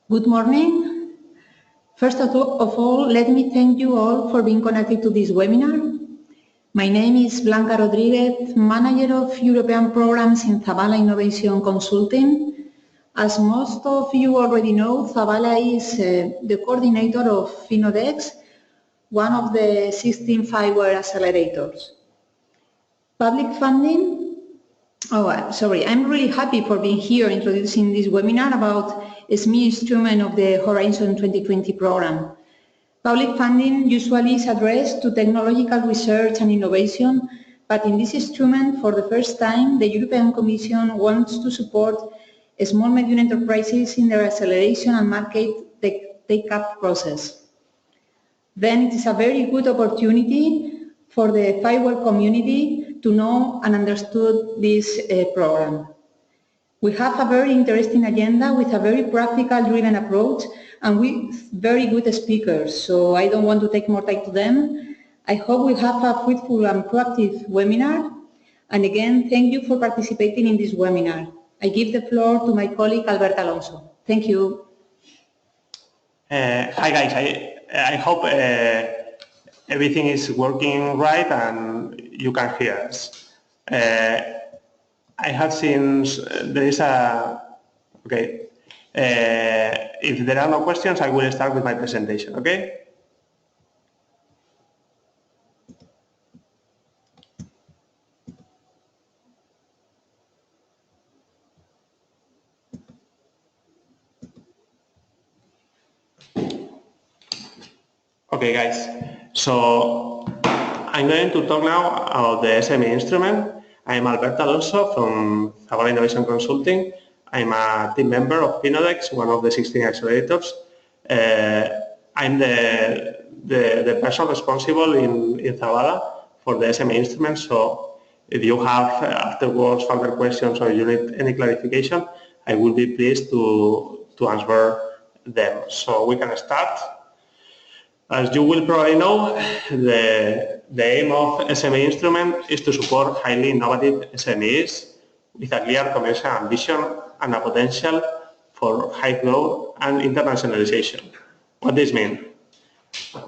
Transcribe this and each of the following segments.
Good morning. First of all, let me thank you all for being connected to this webinar. My name is Blanca Rodriguez, Manager of European Programs in Zavala Innovation Consulting. As most of you already know, Zavala is the coordinator of FINODEX, one of the 16 FIWARE accelerators. Public funding. I'm really happy for being here introducing this webinar about SME Instrument of the Horizon 2020 program. Public funding usually is addressed to technological research and innovation, but in this instrument, for the first time, the European Commission wants to support small medium enterprises in their acceleration and market take-up process. Then it is a very good opportunity for the FIWARE community to know and understand this program. We have a very interesting agenda with a very practical driven approach and with very good speakers, so I don't want to take more time to them. I hope we have a fruitful and proactive webinar. And again, thank you for participating in this webinar. I give the floor to my colleague Alberto Alonso. Thank you. Hi guys, I hope everything is working right and you can hear us. I have seen there is a, okay, if there are no questions, I will start with my presentation, okay? Okay guys, so I'm going to talk now about the SME Instrument. I'm Alberto Alonso from Zavala Innovation Consulting. I'm a team member of FINODEX, one of the 16 accelerators. I'm the person responsible in Zavala for the SME Instrument, so if you have afterwards further questions or you need any clarification, I will be pleased to answer them. So we can start. As you will probably know, the aim of SME Instrument is to support highly innovative SMEs with a clear commercial ambition and a potential for high growth and internationalization. What does this mean?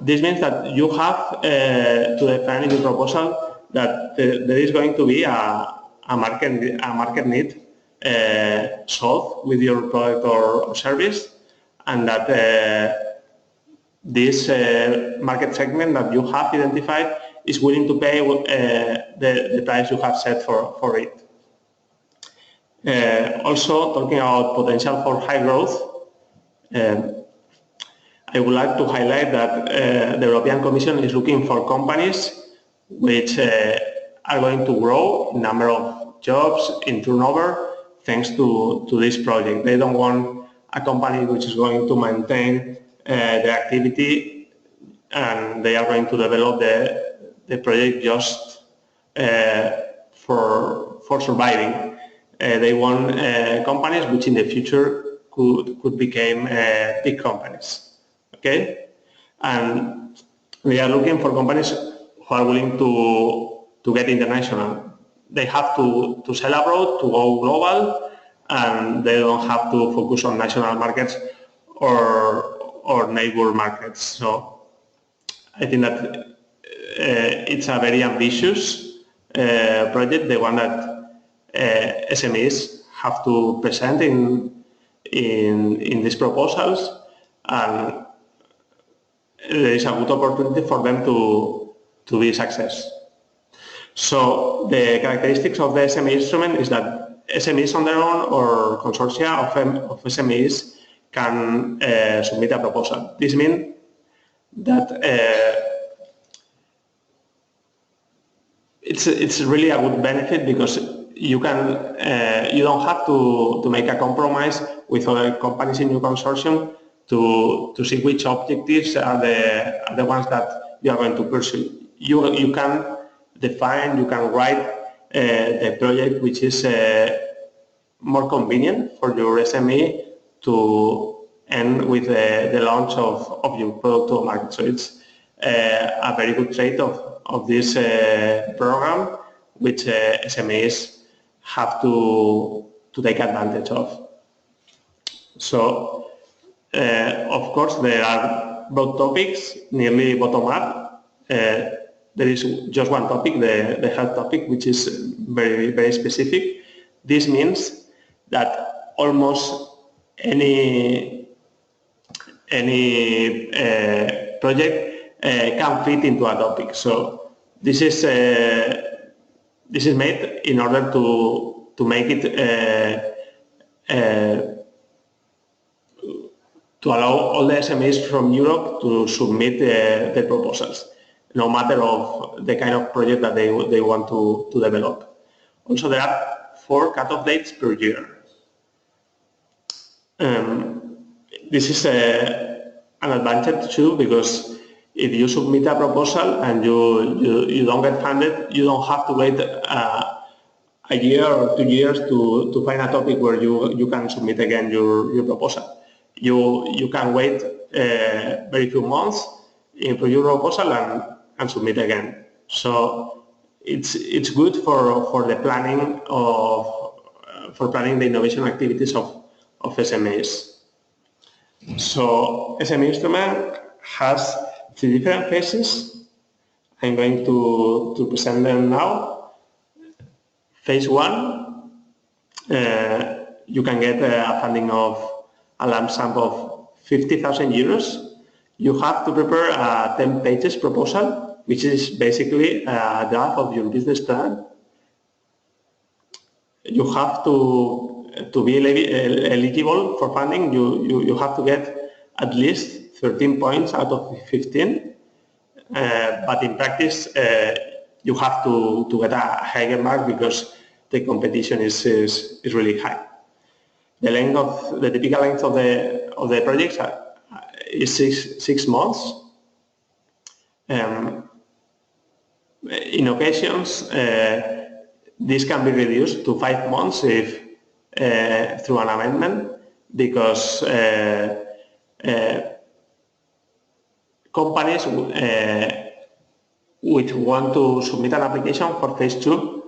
This means that you have to define in your proposal that there is going to be a market need solved with your product or service, and that this market segment that you have identified is willing to pay the price you have set for it. Also, talking about potential for high growth, I would like to highlight that the European Commission is looking for companies which are going to grow in number of jobs, in turnover, thanks to this project. They don't want a company which is going to maintain the activity and they are going to develop the project just for surviving. They want companies which in the future could become big companies. Okay, and they are looking for companies who are willing to get international. They have to sell abroad, to go global, and they don't have to focus on national markets or neighbor markets. So I think that it's a very ambitious project, the one that SMEs have to present in these proposals, and there is a good opportunity for them to be a success. So the characteristics of the SME Instrument is that SMEs on their own or consortia of SMEs can submit a proposal. This means that it's really a good benefit because you don't have to make a compromise with other companies in your consortium to see which objectives are the ones that you are going to pursue. You can define, you can write the project which is more convenient for your SME to end with the launch of your product to market. So it's a very good trait of this program, which SMEs have to take advantage of. So Of course, there are broad topics, nearly bottom-up. There is just one topic, the health topic, which is very, very specific. This means that almost any project can fit into a topic. So this is made in order to make it to allow all the SMEs from Europe to submit their proposals, no matter of the kind of project that they want to develop. Also, there are 4 cut-off dates per year. This is an advantage too, because if you submit a proposal and you don't get funded, you don't have to wait a year or 2 years to find a topic where you can submit again your proposal. You can wait very few months, improve your proposal and submit again. So it's good for the planning the innovation activities of SMEs. So SME Instrument has 3 different phases. I'm going to present them now. Phase 1, you can get a funding of a lump sum of 50,000 euros. You have to prepare a 10 pages proposal, which is basically a draft of your business plan. You have to be eligible for funding. You have to get at least 13 points out of 15. But in practice, you have to get a higher mark because the competition is really high. The typical length of the projects is six months. In occasions, this can be reduced to 5 months if through an amendment, because companies which want to submit an application for phase 2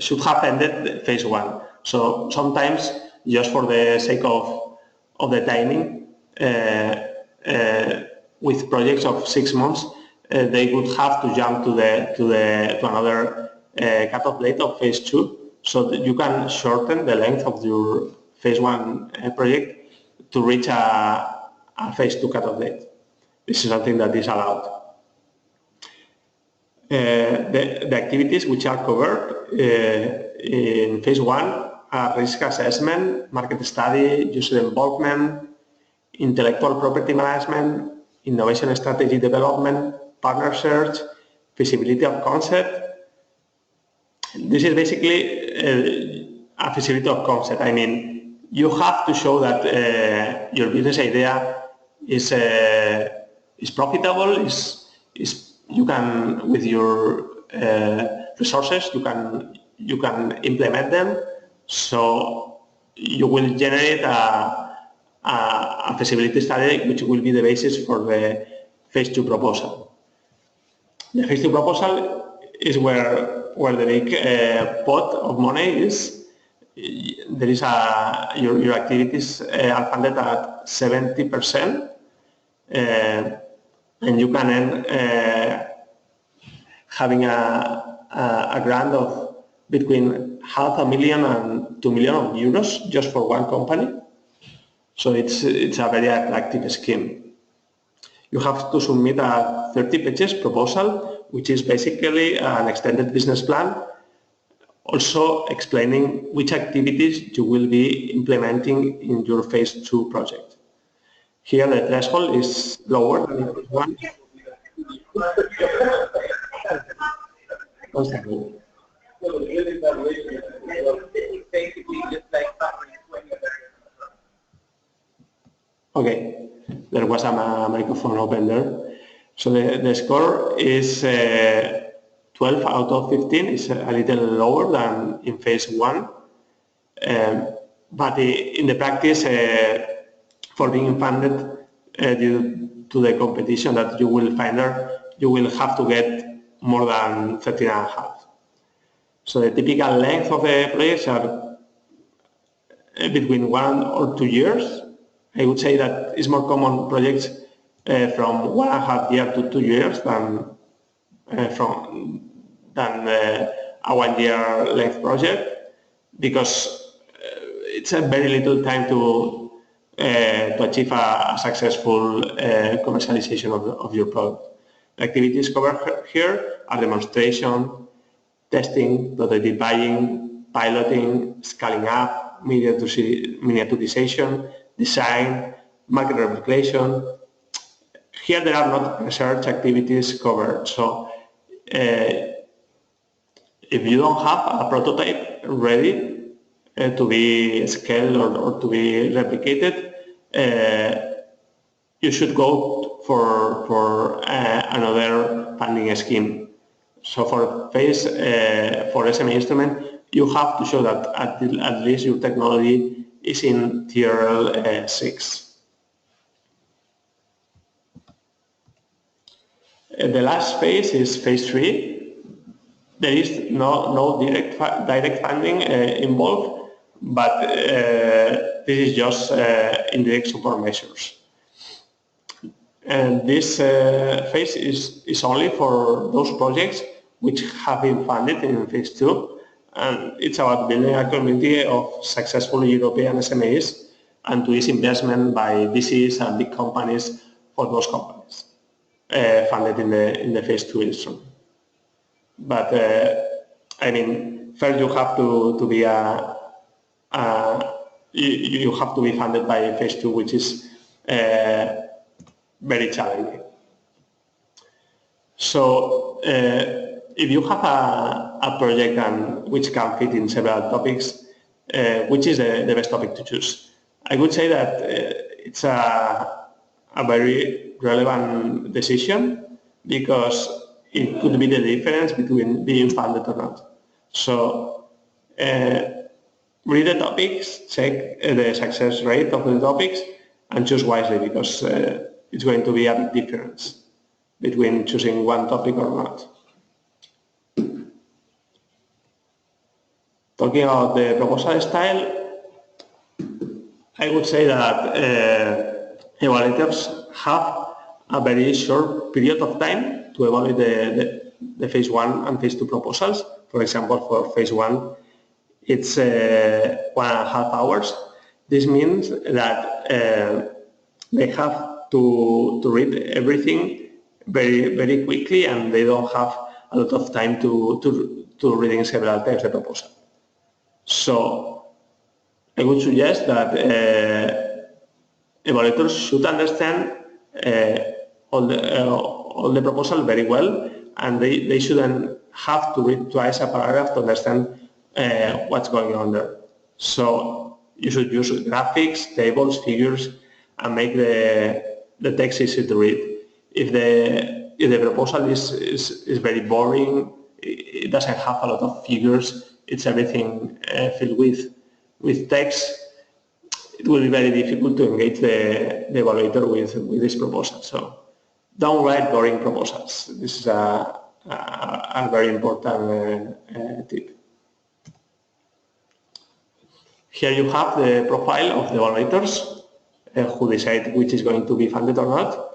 should have ended phase 1. So sometimes, just for the sake of the timing, with projects of 6 months, they would have to jump to another cut-off date of phase 2, so that you can shorten the length of your phase 1 project to reach a phase 2 cut-off date. This is something that is allowed. The activities which are covered in phase 1 are risk assessment, market study, user involvement, intellectual property management, innovation strategy development, partner search, feasibility of concept. This is basically a feasibility of concept. I mean, you have to show that your business idea is profitable, you can, with your resources, you can implement them, so you will generate a feasibility study which will be the basis for the phase 2 proposal. The phase 2 proposal is where the big pot of money is. There is your activities are funded at 70%, and you can end having a grant of between €500,000 and €2 million just for one company. So it's a very attractive scheme. You have to submit a 30 pages proposal, which is basically an extended business plan, also explaining which activities you will be implementing in your phase 2 project. Here the threshold is lower than in phase 1. Okay, there was a microphone open there. So the score is 12 out of 15. It's a little lower than in phase 1. But in the practice, for being funded due to the competition that you will find there, you will have to get more than 13.5. So the typical length of the projects are between 1 or 2 years. I would say that it's more common projects from 1.5 years to 2 years than a 1 year length project, because it's a very little time to achieve a successful commercialization of your product. The activities covered here are demonstration, testing, prototype buying, piloting, scaling up, miniaturization, design, market replication. Here there are not research activities covered. So if you don't have a prototype ready to be scaled or to be replicated, you should go for another funding scheme. So for SME Instrument, you have to show that at least your technology is in tier 6. The last phase is phase 3. There is no direct funding involved, but this is just indirect support measures. And this phase is only for those projects which have been funded in phase 2, and it's about building a community of successful European SMEs and to ease investment by VCs and big companies for those companies funded in the phase 2 instrument. But I mean, first you have to be you have to be funded by phase 2, which is very challenging. So if you have a project which can fit in several topics, which is the best topic to choose? I would say that it's a very relevant decision, because it could be the difference between being funded or not. So read the topics, check the success rate of the topics, and choose wisely, because it's going to be a big difference between choosing one topic or not. Talking about the proposal style, I would say that evaluators have a very short period of time to evaluate the phase 1 and phase 2 proposals. For example, for phase 1, it's 1.5 hours. This means that they have to read everything very quickly, and they don't have a lot of time to reading several times the proposal. So I would suggest that evaluators should understand all the proposal very well, and they shouldn't have to read twice a paragraph to understand what's going on there. So you should use graphics, tables, figures, and make the text easy to read. If the proposal is very boring, it doesn't have a lot of figures, it's everything filled with text, it will be very difficult to engage the evaluator with this proposal. So don't write boring proposals. This is a very important tip. Here you have the profile of the evaluators who decide which is going to be funded or not.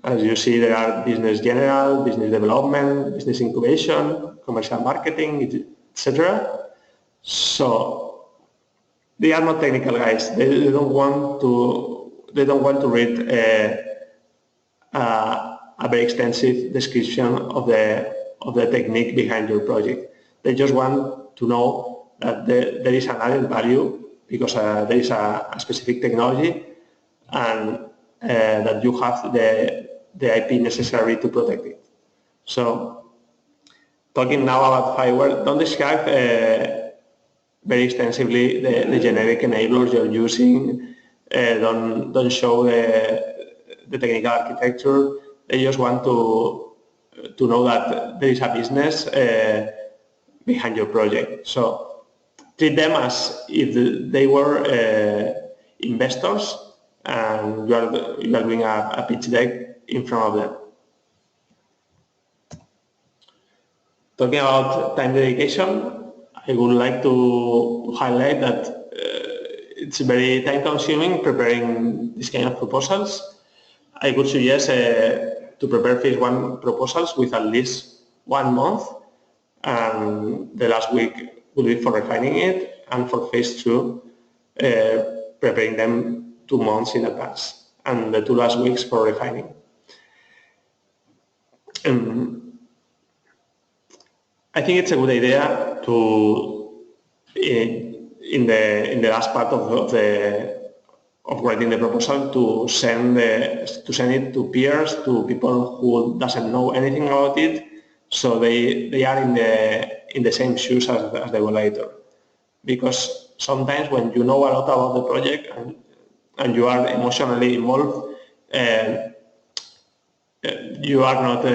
As you see, there are business general, business development, business incubation, commercial marketing, etc. So they are not technical guys. They don't want to read a very extensive description of the technique behind your project. They just want to know that there is an added value because there is a specific technology, and that you have the IP necessary to protect it. So, talking now about FIWARE, don't describe very extensively the generic enablers you're using. Don't show the technical architecture. They just want to know that there is a business behind your project. So treat them as if they were investors, and you are doing a pitch deck in front of them. Talking about time dedication, I would like to highlight that it's very time-consuming preparing this kind of proposals. I would suggest to prepare phase 1 proposals with at least 1 month, and the last week will be for refining it, and for phase 2, preparing them 2 months in advance, and the 2 last weeks for refining. I think it's a good idea to, in the last part of writing the proposal, to send it to peers, to people who doesn't know anything about it, so they are in the same shoes as the evaluator. Because sometimes when you know a lot about the project and you are emotionally involved, you are not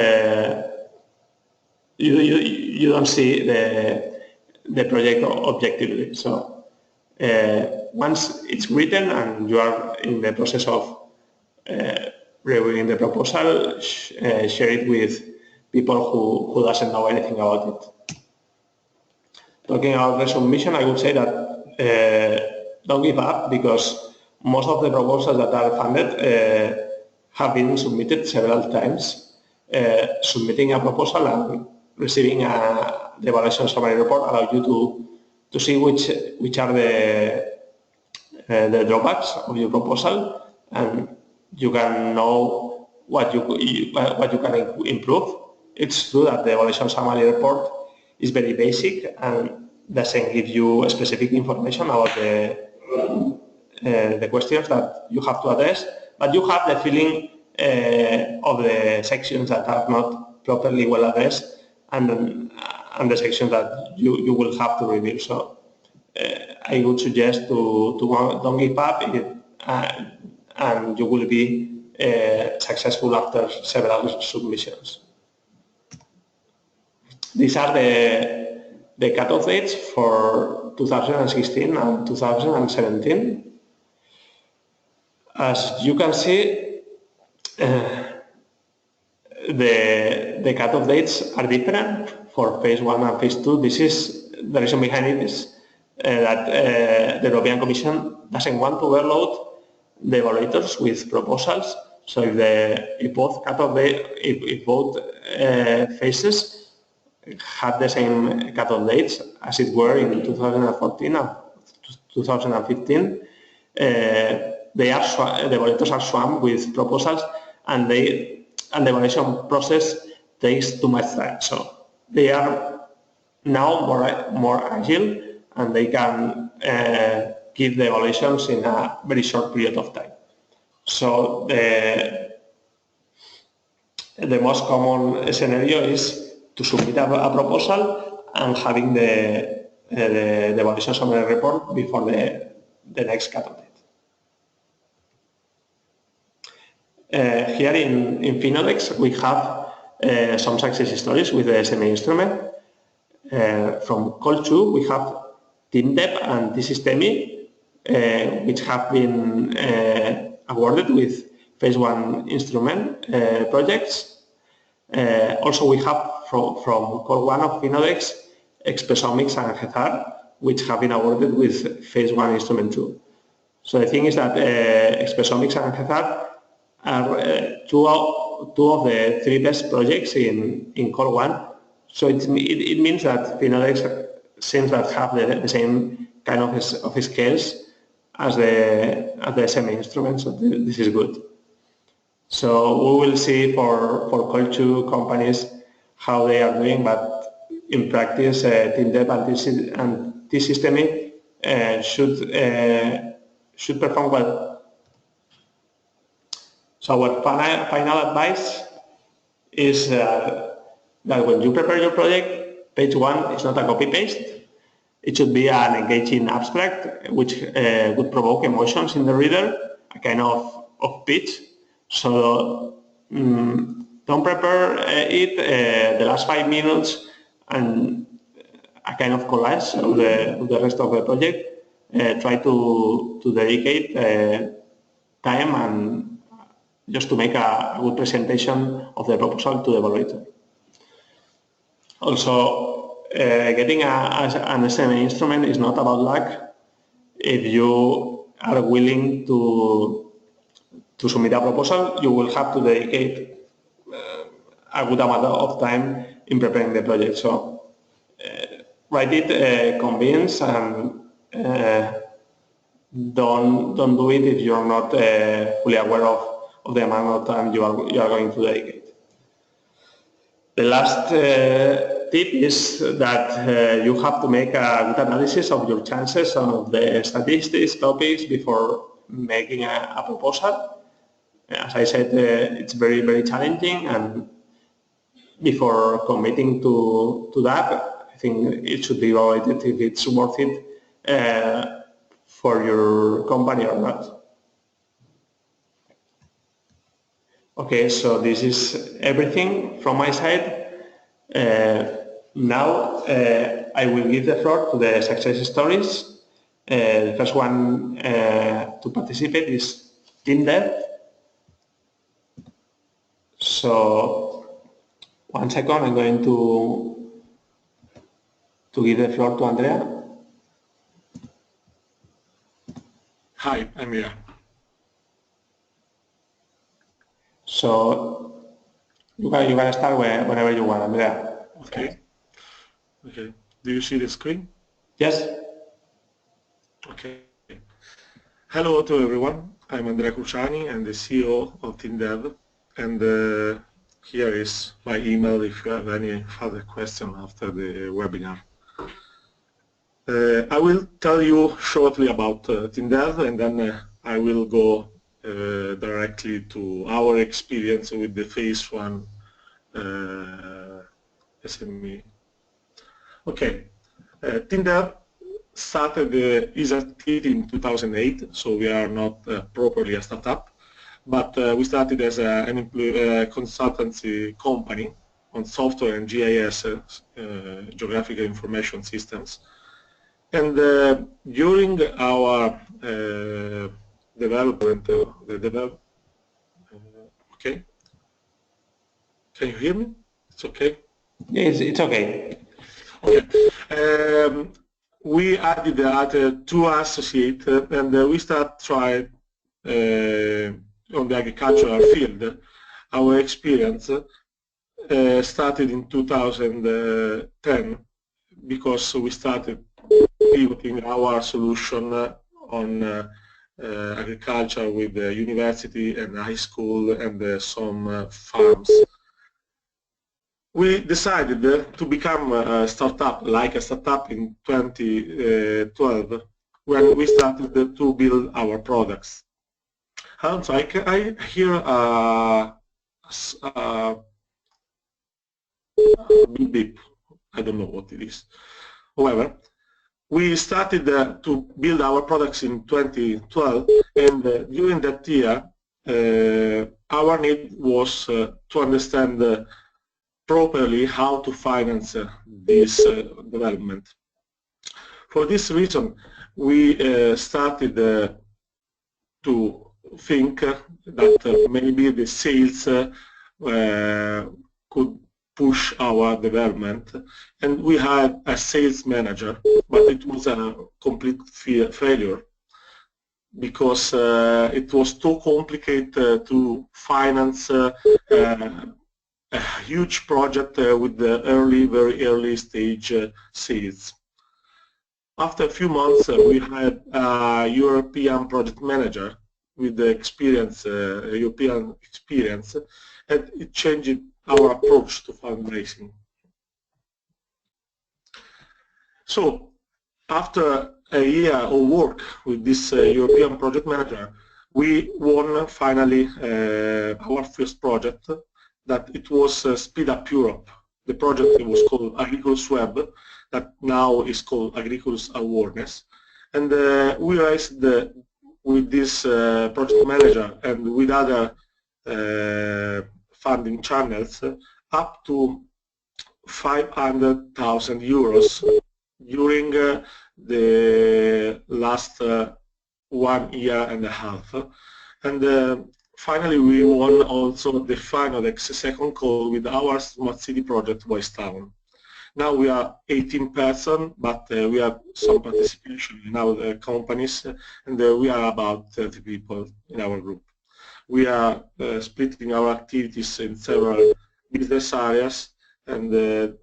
you don't see the project objectively. So once it's written and you are in the process of reviewing the proposal, share it with people who doesn't know anything about it. Talking about the submission, I would say that don't give up, because most of the proposals that are funded have been submitted several times. Submitting a proposal and receiving the evaluation summary report allows you to see which are the drawbacks of your proposal, and you can know what you can improve. It's true that the evaluation summary report is very basic and doesn't give you specific information about the questions that you have to address, but you have the feeling of the sections that are not properly well addressed, and the sections that you will have to review. So I would suggest to don't give up, and you will be successful after several submissions. These are the cutoff dates for 2016 and 2017. As you can see, the cutoff dates are different for phase 1 and phase 2. This is the reason behind it is that the European Commission doesn't want to overload the evaluators with proposals. So if both phases had the same cutoff dates as it were in 2014 and 2015, the evaluators are swamped with proposals, and the evaluation process takes too much time. So they are now more agile, and they can give the evaluations in a very short period of time. So the most common scenario is to submit a proposal and having the evaluation summary report before the next cutoff date. Here in FINODEX we have some success stories with the SME instrument. From Call 2 we have TeamDev and T-Systemi, which have been awarded with phase 1 instrument projects. Also we have from Call 1 of FINODEX, Expressomics and GEZAR, which have been awarded with phase 1 instrument 2. So the thing is that Expressomics and GEZAR are two of the 3 best projects in Call 1. So it means that FINODEX seems that have the same kind of skills as the SME instrument, so this is good. So we will see for Call 2 companies how they are doing, but in practice, TeamDev and T-Systemi should perform well. So our final advice is that when you prepare your project, page 1 is not a copy-paste. It should be an engaging abstract which would provoke emotions in the reader, a kind of pitch. So don't prepare the last 5 minutes and a kind of collage of the rest of the project. Try to dedicate time and just to make a good presentation of the proposal to the evaluator. Also, getting an SME instrument is not about luck. If you are willing to submit a proposal, you will have to dedicate a good amount of time in preparing the project. So write it convinced, and don't do it if you're not fully aware of the amount of time you are going to dedicate. The last tip is that you have to make a good analysis of your chances of the statistics, topics before making a proposal. As I said, it's very, very challenging, and before committing to that, I think it should be evaluated if it's worth it for your company or not. Okay, so this is everything from my side. Now I will give the floor to the success stories. The first one to participate is TeamDev. So 1 second, I'm going to give the floor to Andrea. Hi, I'm here. So you can start whenever you want, Andrea. Okay. Okay. Do you see the screen? Yes. Okay. Hello to everyone. I'm Andrea Cruciani. I'm the CEO of TeamDev, and here is my email if you have any further question after the webinar. I will tell you shortly about TeamDev, and then I will go directly to our experience with the phase 1 SME. Okay, TeamDev started its activity in 2008, so we are not properly a startup, but we started as a consultancy company on software and GIS, geographical information systems. And during our development, okay, can you hear me? It's okay? Yes, it's okay. Okay. We added 2 associates, and we tried on the agricultural field. Our experience started in 2010 because we started pivoting our solution on agriculture with the university and high school and some farms. We decided to become a startup, like a startup in 2012, when we started to build our products. So I hear a beep beep. I don't know what it is. However, we started to build our products in 2012, and during that year, our need was to understand properly how to finance this development. For this reason, we started to think that maybe the sales could push our development, and we had a sales manager, but it was a complete failure because it was too complicated to finance a huge project with the very early stage sales. After a few months, we had a European project manager with the experience, European experience, and it changed our approach to fundraising. So, after a year of work with this European project manager, we won finally our first project. That it was Speed Up Europe. The project was called Agriculus Web, that now is called Agriculus Awareness. And we raised with this project manager and with other funding channels up to 500,000 euros during the last 1 year and a half. And finally, we won also the final second call with our Smart City project, West Town. Now we are 18 persons, but we have some participation in our companies, and we are about 30 people in our group. We are splitting our activities in several business areas, and the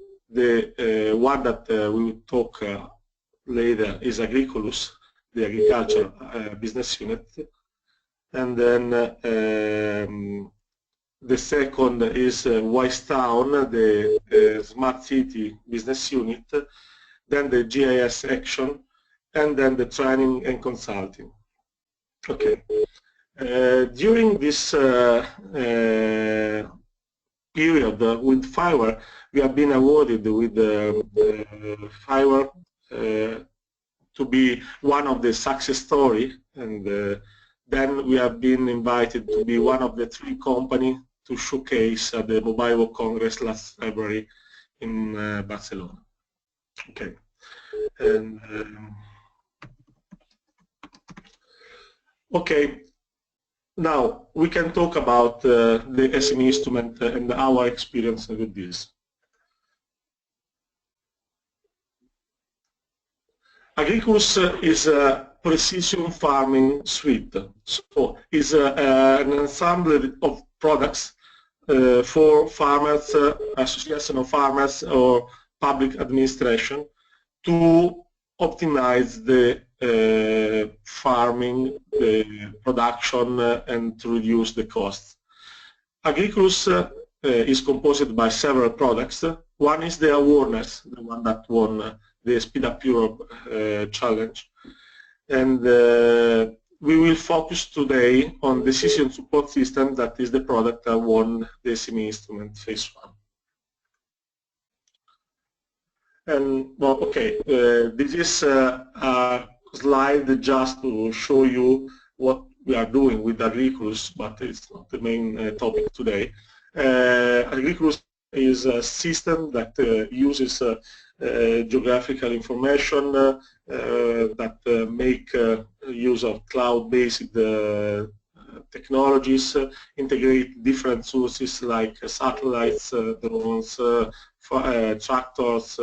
one that we will talk later is Agriculus, the agriculture business unit, and then the second is Wise Town, the smart city business unit, then the GIS action, and then the training and consulting. Okay. During this period with FIWARE, we have been awarded with FIWARE to be one of the success story, and then we have been invited to be one of the 3 companies to showcase at the Mobile World Congress last February in Barcelona. Okay, and okay. Now, we can talk about the SME Instrument and our experience with this. Agriculus is a precision farming suite. So it's an ensemble of products for farmers, association of farmers or public administration to optimize the farming, the production, and to reduce the costs. Agriculus is composed by several products. One is the awareness, the one that won the Speed Up Europe challenge. And we will focus today on decision support system, that is the product that won the SME Instrument Phase 1. And well, okay, this is a slide just to show you what we are doing with Agriculus, but it's not the main topic today. Agriculus is a system that uses geographical information that make use of cloud-based technologies, integrate different sources like satellites, drones, tractors,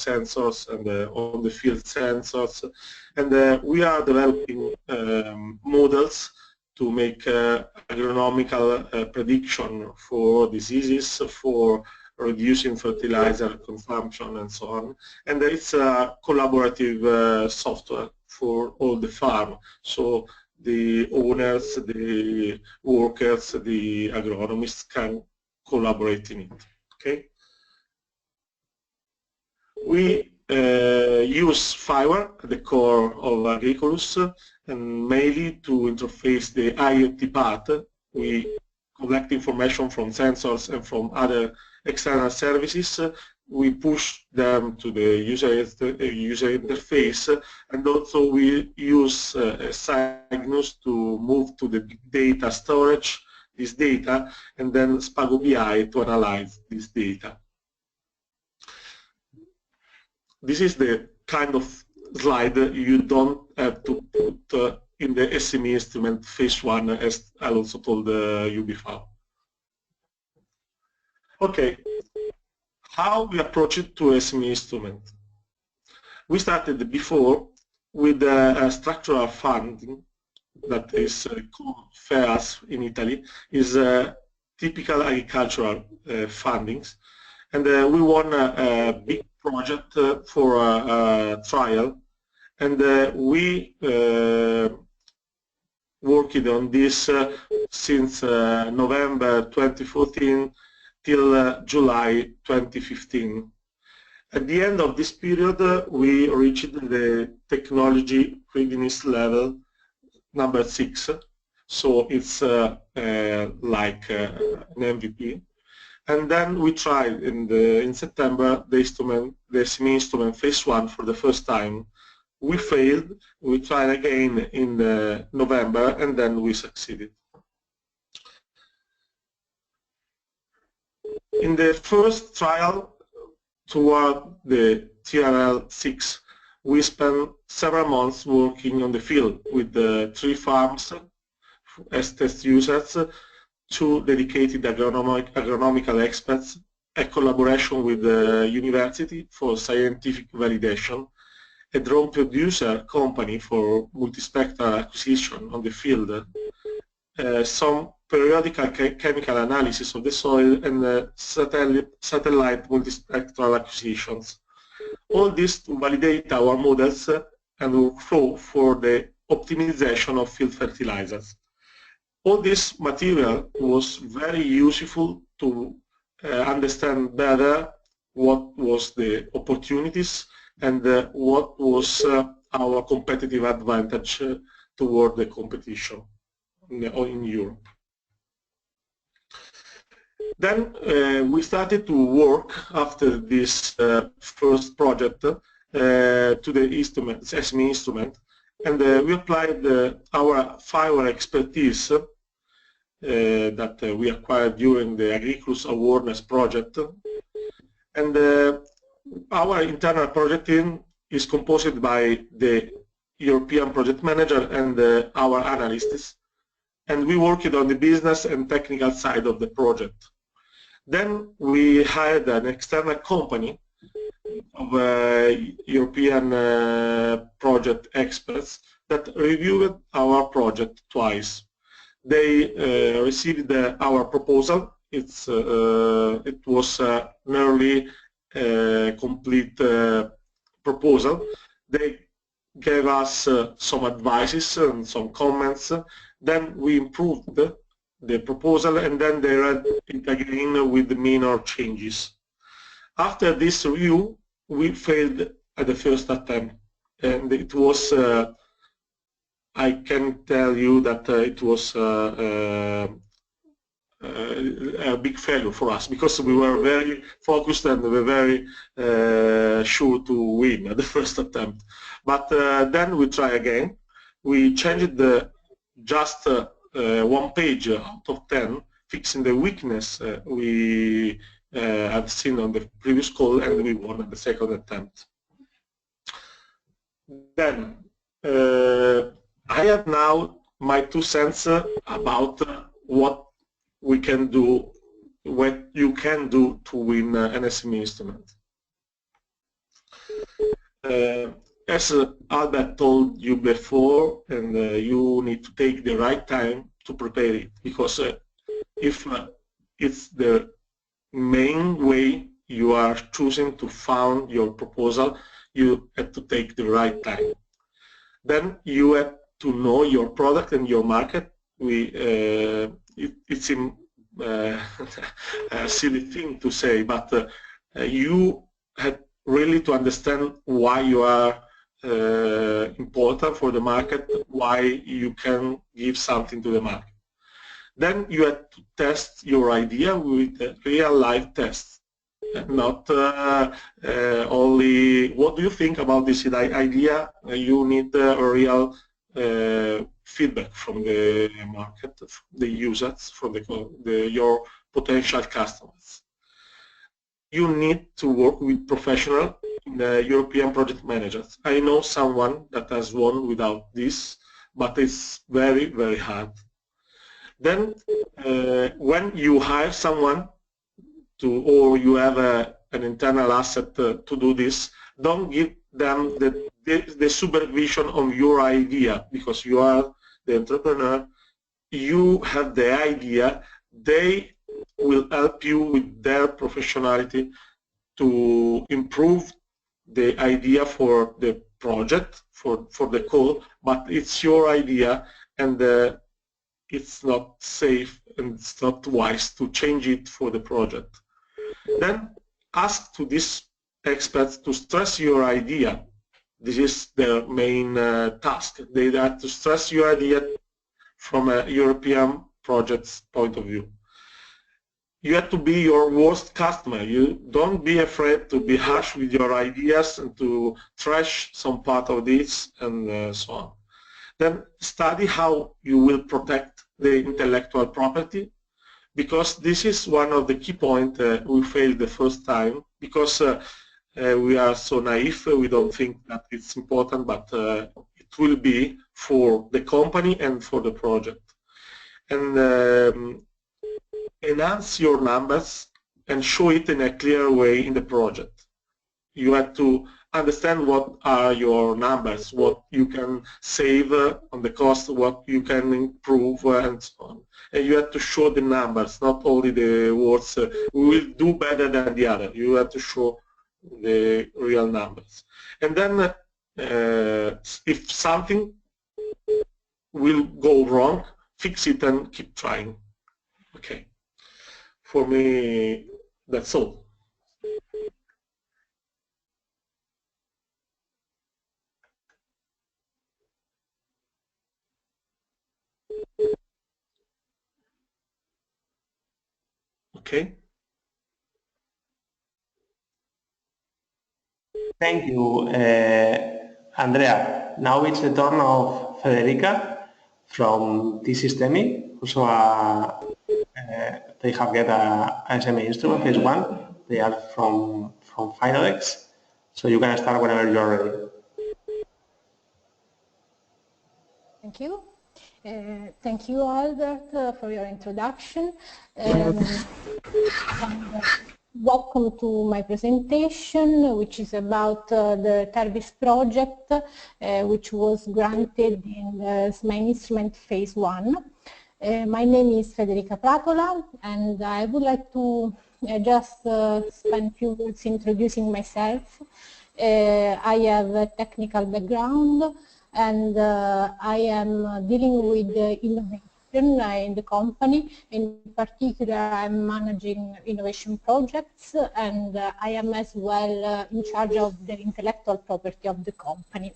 sensors, and on-the-field sensors. And we are developing models to make agronomical prediction for diseases, for reducing fertilizer consumption, and so on. And it's a collaborative software for all the farm. So the owners, the workers, the agronomists can collaborate in it. Okay. We use FIWARE at the core of Agriculus, and mainly to interface the IoT part. We collect information from sensors and from other external services. We push them to the user interface, and also we use Cygnus to move to the big data storage this data, and then Spago BI to analyze this data. This is the kind of slide you don't have to put in the SME Instrument Phase 1, as I also told you before. Okay, how we approach it to SME Instrument? We started before with a structural funding that is called FEAS in Italy, is typical agricultural fundings, and we won a big project for a trial, and we worked on this since November 2014 till July 2015. At the end of this period, we reached the technology readiness level number 6, so it's like an MVP. And then we tried in September the SME Instrument Phase 1 for the first time. We failed. We tried again in November, and then we succeeded. In the first trial toward the TRL 6, we spent several months working on the field with the 3 farms as test users, 2 dedicated agronomical experts, a collaboration with the university for scientific validation, a drone producer company for multispectral acquisition on the field, some periodical chemical analysis of the soil, and satellite multispectral acquisitions. All this to validate our models and workflow for the optimization of field fertilizers. All this material was very useful to understand better what was the opportunities and what was our competitive advantage toward the competition in Europe. Then we started to work after this first project to the instrument, SME Instrument, and we applied our FIWARE expertise that we acquired during the Agriculus Awareness project. And our internal project team is composed by the European project manager and our analysts, and we worked on the business and technical side of the project. Then we hired an external company of European project experts that reviewed our project twice. They received our proposal. It was a nearly complete proposal. They gave us some advices and some comments. Then we improved the proposal, and then they read it again with minor changes. After this review, we failed at the first attempt, and it was I can tell you that it was a big failure for us, because we were very focused and we were very sure to win at the first attempt. But then we try again. We changed just one page out of 10, fixing the weakness we have seen on the previous call, and we won at the second attempt. Then I have now my 2 cents about what we can do, what you can do to win an SME instrument. As Albert told you before, and you need to take the right time to prepare it, because if it's the main way you are choosing to found your proposal, you have to take the right time. Then you have to know your product and your market. It's a silly thing to say, but you have really to understand why you are important for the market, why you can give something to the market. Then you have to test your idea with real life tests, not only what do you think about this idea. You need a real feedback from the market, the users, from your potential customers. You need to work with professional European project managers. I know someone that has won without this, but it's very, very hard. Then when you hire someone or you have an internal asset to do this, don't give them the supervision of your idea, because you are the entrepreneur, you have the idea, they will help you with their professionality to improve the idea for the project, for the code, but it's your idea, and it's not safe and it's not wise to change it for the project. Then ask to these experts to stress your idea. This is their main task. They have to stress your idea from a European project's point of view. You have to be your worst customer. You don't be afraid to be harsh with your ideas and to trash some part of this and so on. Then study how you will protect the intellectual property, because this is one of the key points we failed the first time, because we are so naive, we don't think that it's important, but it will be for the company and for the project. And enhance your numbers and show it in a clear way in the project. You have to understand what are your numbers, what you can save on the cost, what you can improve, and so on. And you have to show the numbers, not only the words, we will do better than the other. You have to show the real numbers. And then if something will go wrong, fix it and keep trying. Okay. For me, that's all. Okay. Thank you, Andrea. Now it's the turn of Federica from T-Systemi. Also, they have get a SME Instrument phase 1. They are from Finalex. So you can start whenever you're ready. Thank you. Thank you, Albert, for your introduction. Welcome to my presentation, which is about the TERVIS project, which was granted in the SME Instrument phase 1. My name is Federica Pratola, and I would like to just spend a few words introducing myself. I have a technical background, and I am dealing with innovation in the company. In particular, I'm managing innovation projects, and I am as well in charge of the intellectual property of the company.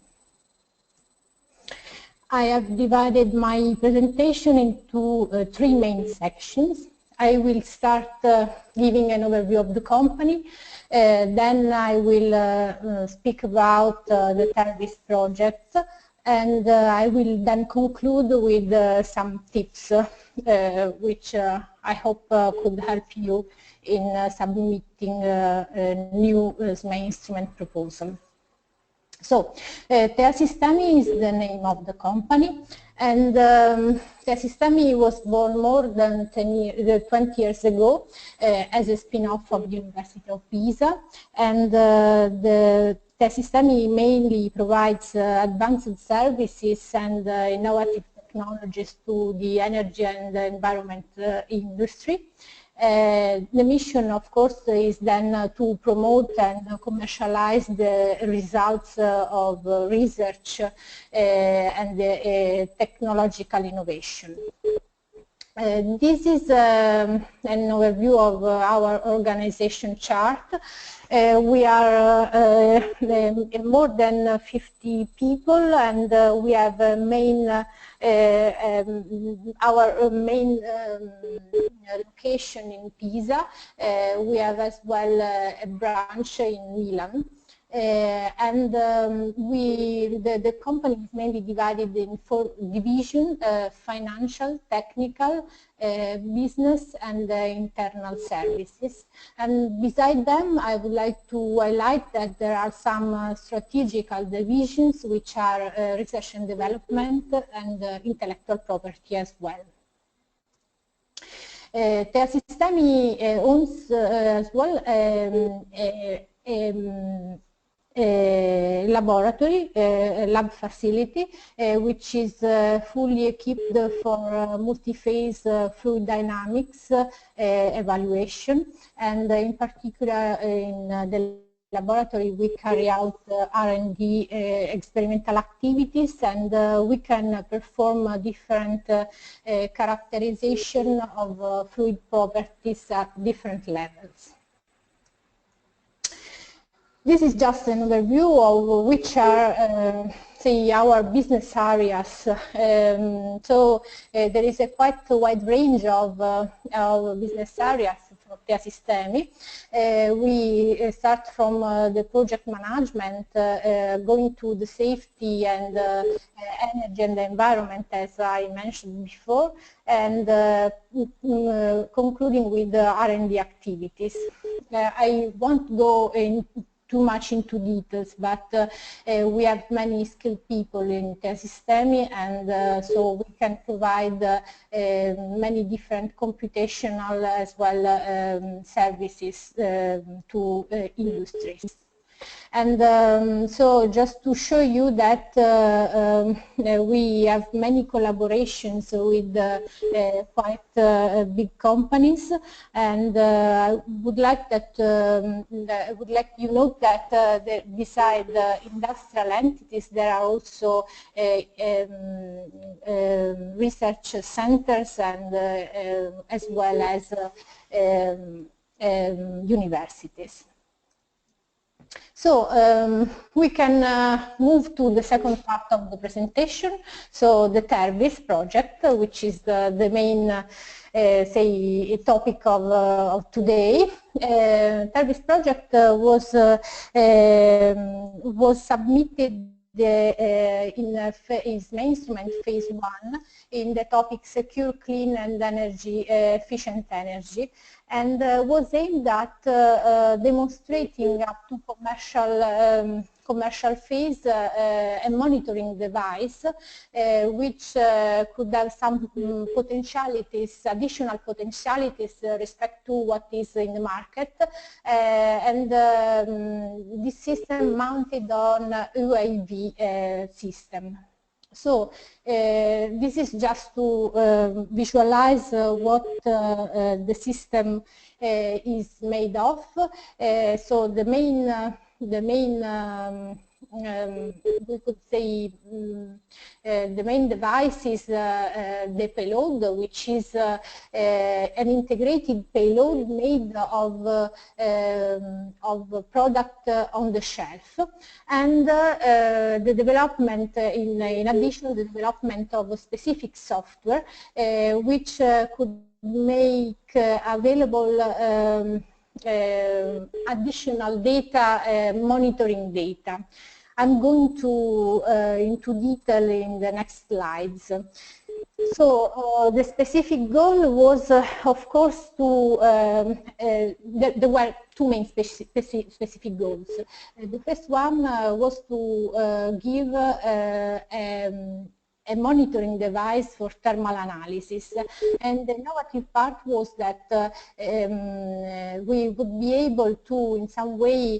I have divided my presentation into 3 main sections. I will start giving an overview of the company, then I will speak about the TERVIS project, and I will then conclude with some tips which I hope could help you in submitting a new SME Instrument proposal. So, T-Systemi is the name of the company, and T-Systemi was born more than 20 years ago as a spin-off of the University of Pisa, and the T-Systemi mainly provides advanced services and innovative technologies to the energy and the environment industry. The mission, of course, is then to promote and commercialize the results of research and technological innovation. This is an overview of our organization chart. We are more than 50 people, and we have a our main location in Pisa. We have as well a branch in Milan. And the company is mainly divided in 4 divisions: financial, technical, business, and internal services. And beside them, I would like to highlight that there are some strategical divisions which are research and development and intellectual property as well. T-Systemi owns as well a laboratory, a lab facility, which is fully equipped for multi-phase fluid dynamics evaluation, and in particular in the laboratory we carry out R&D experimental activities, and we can perform different characterization of fluid properties at different levels. This is just an overview of which are, say, our business areas. So there is a quite wide range of business areas for T-Systemi. We start from the project management, going to the safety and energy and the environment, as I mentioned before, and concluding with the R&D activities. I won't go too much into details, but we have many skilled people in Sistemi, and so we can provide many different computational as well services to industries. And so just to show you that we have many collaborations with quite big companies, and I would like that I would like you know that beside the industrial entities there are also research centers and as well as universities. So we can move to the second part of the presentation, so the TERVIS project, which is the main say topic of today. TERVIS project was submitted in SME Instrument phase 1 in the topic secure, clean and energy efficient energy, and was aimed at demonstrating up to commercial phase a monitoring device which could have some potentialities, additional potentialities respect to what is in the market, and this system mounted on UAV system. So this is just to visualize what the system is made of. So the main we could say the main device is the payload, which is an integrated payload made of product on the shelf, and the development, in addition, the development of a specific software which could make available additional data, monitoring data. I'm going to into detail in the next slides. So the specific goal was, of course, to there were two main specific goals. The first one was to give a monitoring device for thermal analysis, and the innovative part was that we would be able to in some way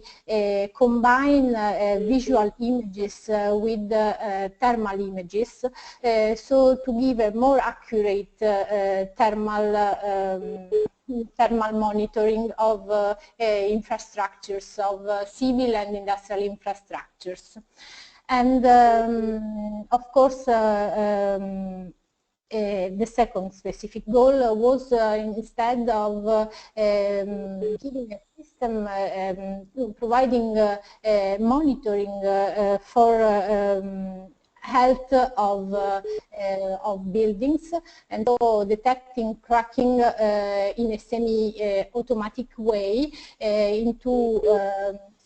combine visual images with thermal images, so to give a more accurate thermal monitoring of infrastructures, of civil and industrial infrastructures. And of course, the second specific goal was instead of giving a system, providing monitoring for health of buildings, and so detecting cracking in a semi-automatic way into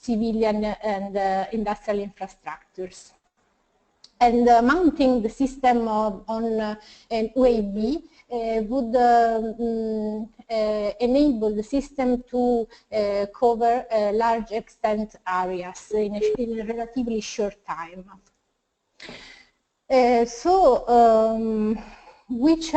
civilian and industrial infrastructures. And mounting the system on an UAV would enable the system to cover large extent areas in a relatively short time. Which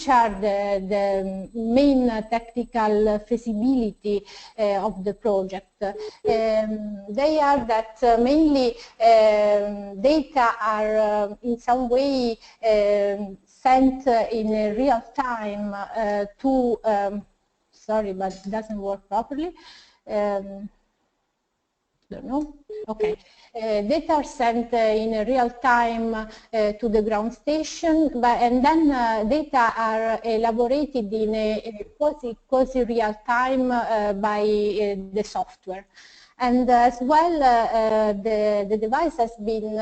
are the main technical feasibility of the project? They are that mainly data are in some way sent in real time to, sorry, but it doesn't work properly. Don't know. Okay. Data are sent in real time to the ground station, and then data are elaborated in a quasi real time by the software. And as well, the device has been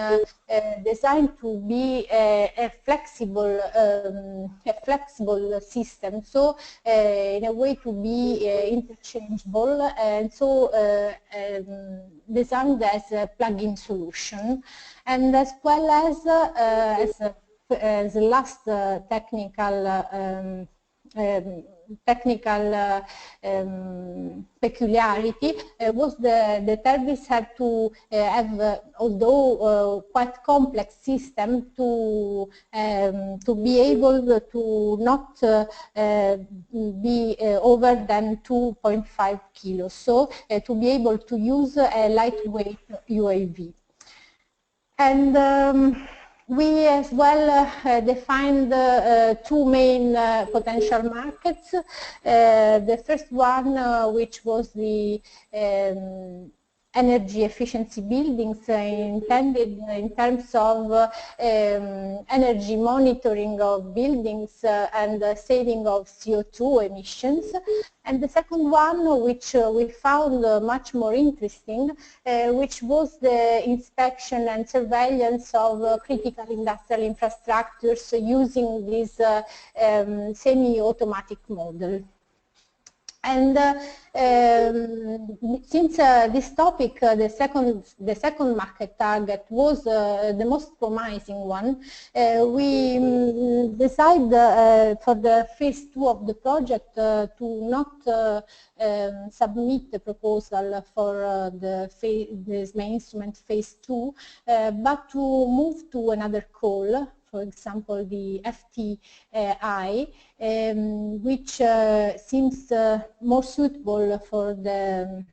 designed to be a flexible system, so in a way to be interchangeable, and so designed as a plug-in solution, and as well as the last technical technical peculiarity was the service had to have, although quite complex system, to be able to not be over than 2.5 kilos, so to be able to use a lightweight UAV. And we as well defined two main potential markets. The first one, which was the energy efficiency buildings, intended in terms of energy monitoring of buildings and saving of CO2 emissions. And the second one, which we found much more interesting, which was the inspection and surveillance of critical industrial infrastructures using this semi-automatic model. And since this topic, the second market target was the most promising one, we decided for the phase 2 of the project to not submit the proposal for the SME Instrument phase 2, but to move to another call. For example, the FTI, which seems more suitable for the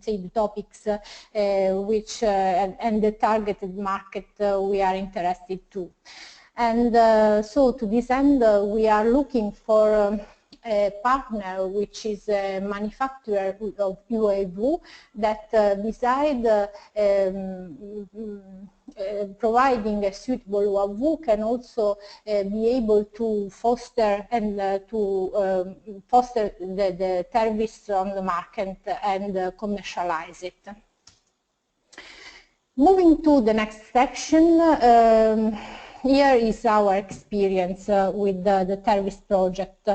say the topics which and the targeted market we are interested to. And so to this end, we are looking for a partner which is a manufacturer of UAV that beside providing a suitable UAV can also be able to foster and foster the service on the market and commercialize it. Moving to the next section, here is our experience with the TERVIS project.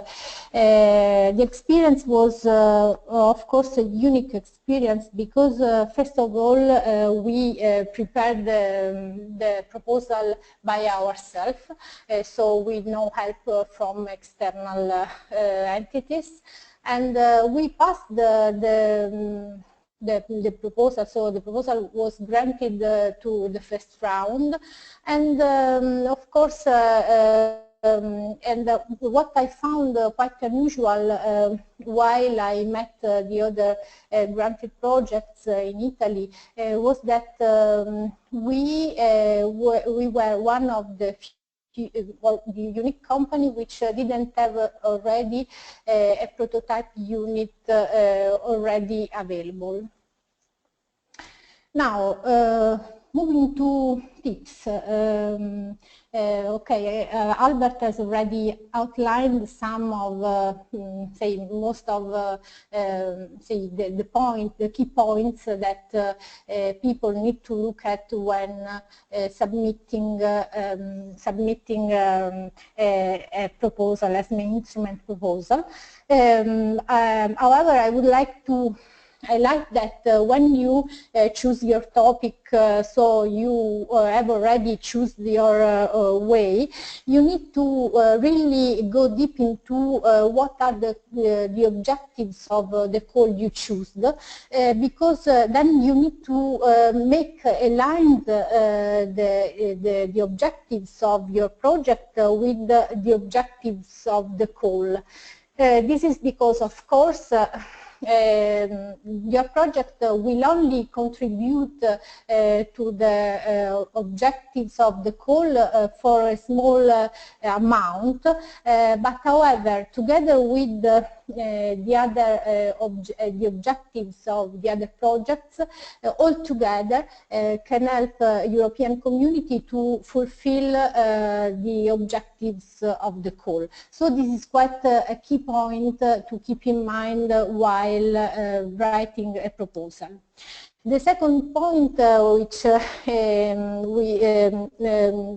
The experience was, of course, a unique experience because, first of all, we prepared the proposal by ourselves, so with no help from external entities, and we passed the proposal, so the proposal was granted to the first round, and of course, what I found quite unusual while I met the other granted projects in Italy was that we were one of the unique company which didn't have already a prototype unit already available. Now, moving to tips. Okay, Albert has already outlined some of, say, most of, say, the key points that people need to look at when submitting a proposal, as an instrument proposal. However, I would like to highlight that when you choose your topic, so you have already choose your way, you need to really go deep into what are the objectives of the call you choose, because then you need to make aligned the objectives of your project with the objectives of the call. This is because, of course, your project will only contribute to the objectives of the call for a small amount, but however, together with the other the objectives of the other projects, all together can help European community to fulfill the objectives of the call. So this is quite a key point to keep in mind while writing a proposal. The second point,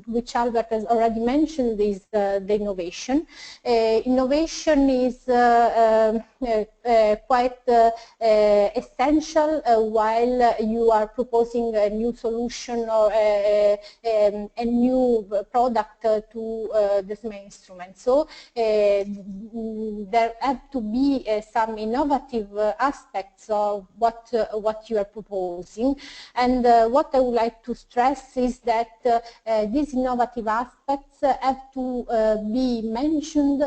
which Albert has already mentioned, is the innovation. Innovation is quite essential while you are proposing a new solution or a new product to the SME instrument. So there have to be some innovative aspects of what you are proposing, and what I would like to stress is that these innovative aspects have to be mentioned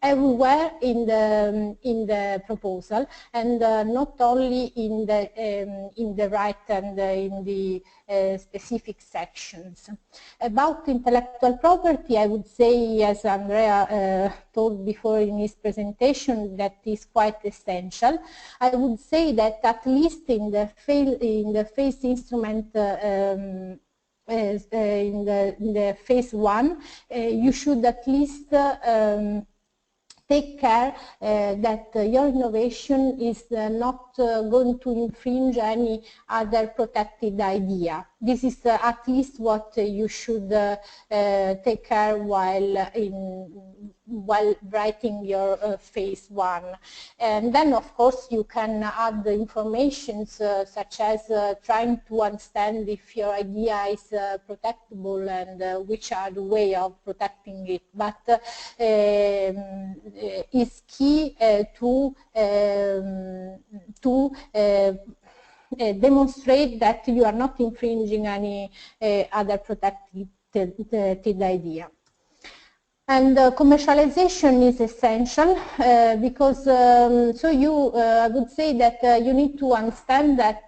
everywhere in the proposal, and not only in the right and in the specific sections. About intellectual property, I would say, as Andrea told before in his presentation, that is quite essential. I would say that at least in the phase instrument, in the phase 1, you should at least take care that your innovation is not going to infringe any other protected idea. This is at least what you should take care while writing your phase 1. And then, of course, you can add the information such as trying to understand if your idea is protectable and which are the way of protecting it. But it's key to demonstrate that you are not infringing any other protected idea. And commercialization is essential because so you I would say that you need to understand that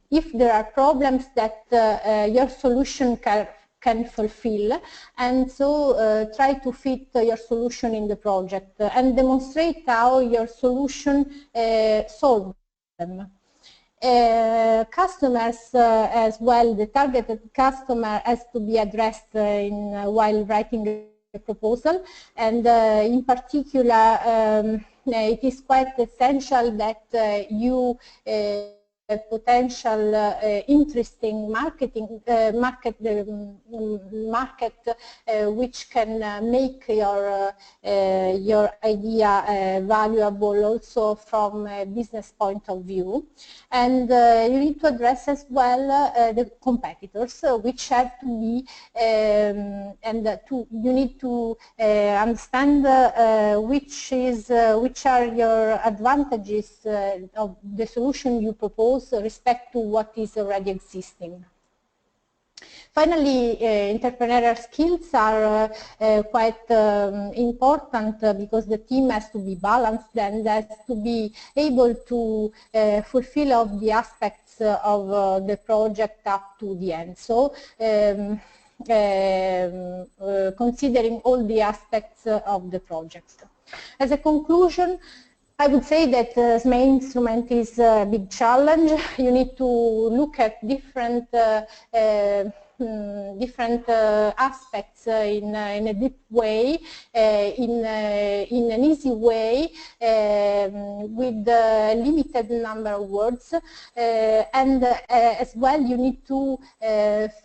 if there are problems that your solution can fulfill, and so try to fit your solution in the project and demonstrate how your solution solves them. Customers as well, the targeted customer has to be addressed while writing a proposal, and in particular it is quite essential that you potential interesting market which can make your idea valuable also from a business point of view. And you need to address as well the competitors, which have to be you need to understand which are your advantages of the solution you propose respect to what is already existing. Finally, entrepreneurial skills are quite important because the team has to be balanced and has to be able to fulfill all the aspects of the project up to the end. So considering all the aspects of the project. As a conclusion, I would say that SME instrument is a big challenge. You need to look at different aspects in a deep way, in an easy way, with a limited number of words, and as well you need to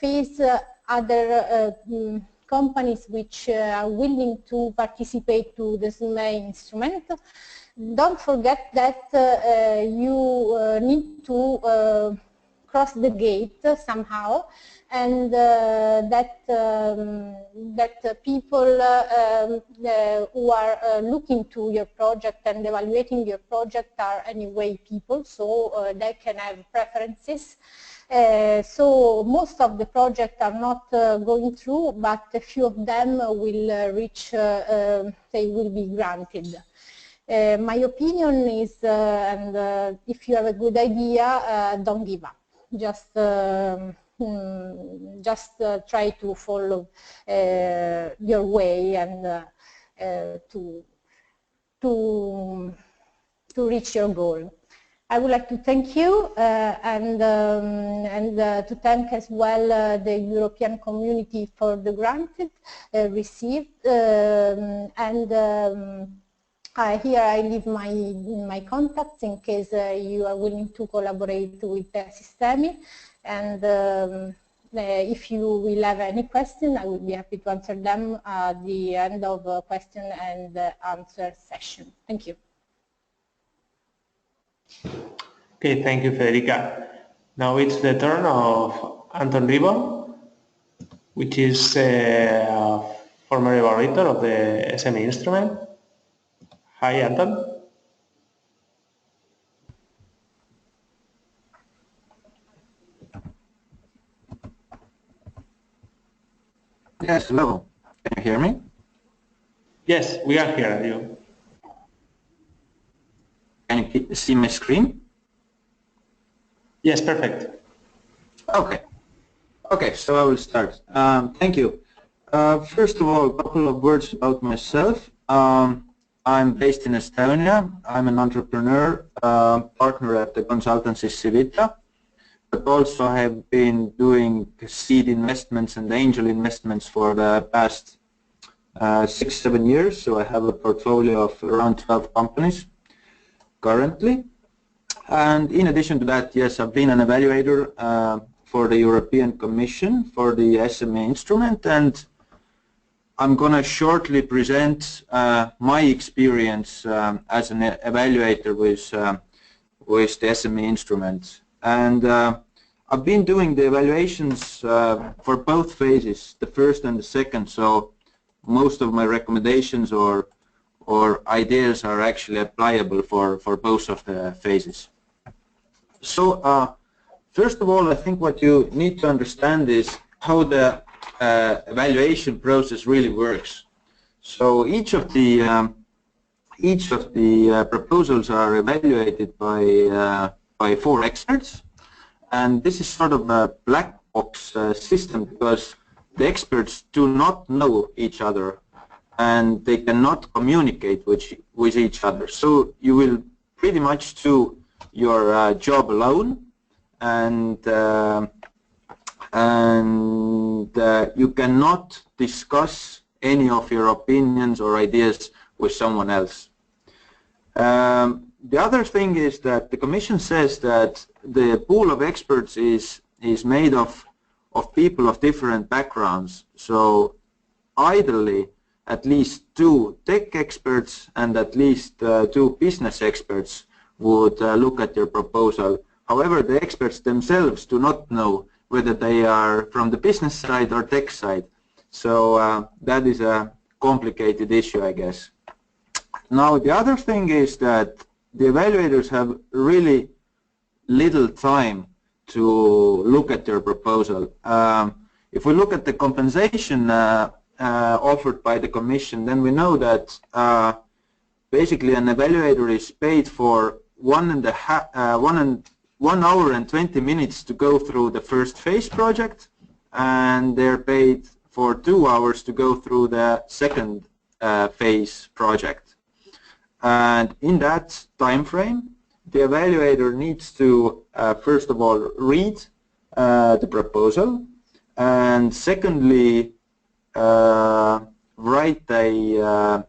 face other companies which are willing to participate to the SME instrument. Don't forget that you need to cross the gate somehow, and that people who are looking to your project and evaluating your project are anyway people, so they can have preferences. So most of the projects are not going through, but a few of them will reach, they will be granted. My opinion is, and if you have a good idea, don't give up. Just try to follow your way and to reach your goal. I would like to thank you and to thank as well the European community for the grant received, here I leave my contacts in case you are willing to collaborate with Sistemi, and If you will have any question, I will be happy to answer them at the end of the question and answer session. Thank you. Okay, thank you, Federica. Now it's the turn of Anton Ribon, which is former evaluator of the SME Instrument. Hi, Anton. Yes, hello. Can you hear me? Yes, we are hearing you. Can you see my screen? Yes, perfect. Okay. Okay, so I will start. Thank you. First of all, a couple of words about myself. I'm based in Estonia. I'm an entrepreneur, partner at the consultancy Civita, but also I have been doing seed investments and angel investments for the past 6-7 years. So I have a portfolio of around 12 companies currently. And in addition to that, yes, I've been an evaluator for the European Commission for the SME Instrument, and I'm going to shortly present my experience as an evaluator with the SME Instrument. And I've been doing the evaluations for both phases, the first and the second, so most of my recommendations or ideas are actually applicable for both of the phases. So first of all, I think what you need to understand is how the evaluation process really works. So each of the proposals are evaluated by 4 experts, and this is sort of a black box system because the experts do not know each other and they cannot communicate with each other. So you will pretty much do your job alone, and you cannot discuss any of your opinions or ideas with someone else. The other thing is that the Commission says that the pool of experts is made of people of different backgrounds. So ideally, at least 2 tech experts and at least 2 business experts would look at your proposal. However, the experts themselves do not know whether they are from the business side or tech side. So that is a complicated issue, I guess. Now, the other thing is that the evaluators have really little time to look at their proposal. If we look at the compensation offered by the Commission, then we know that basically an evaluator is paid for 1 hour and 20 minutes to go through the first phase project, and they're paid for 2 hours to go through the second phase project. And in that time frame, the evaluator needs to first of all read the proposal, and secondly write a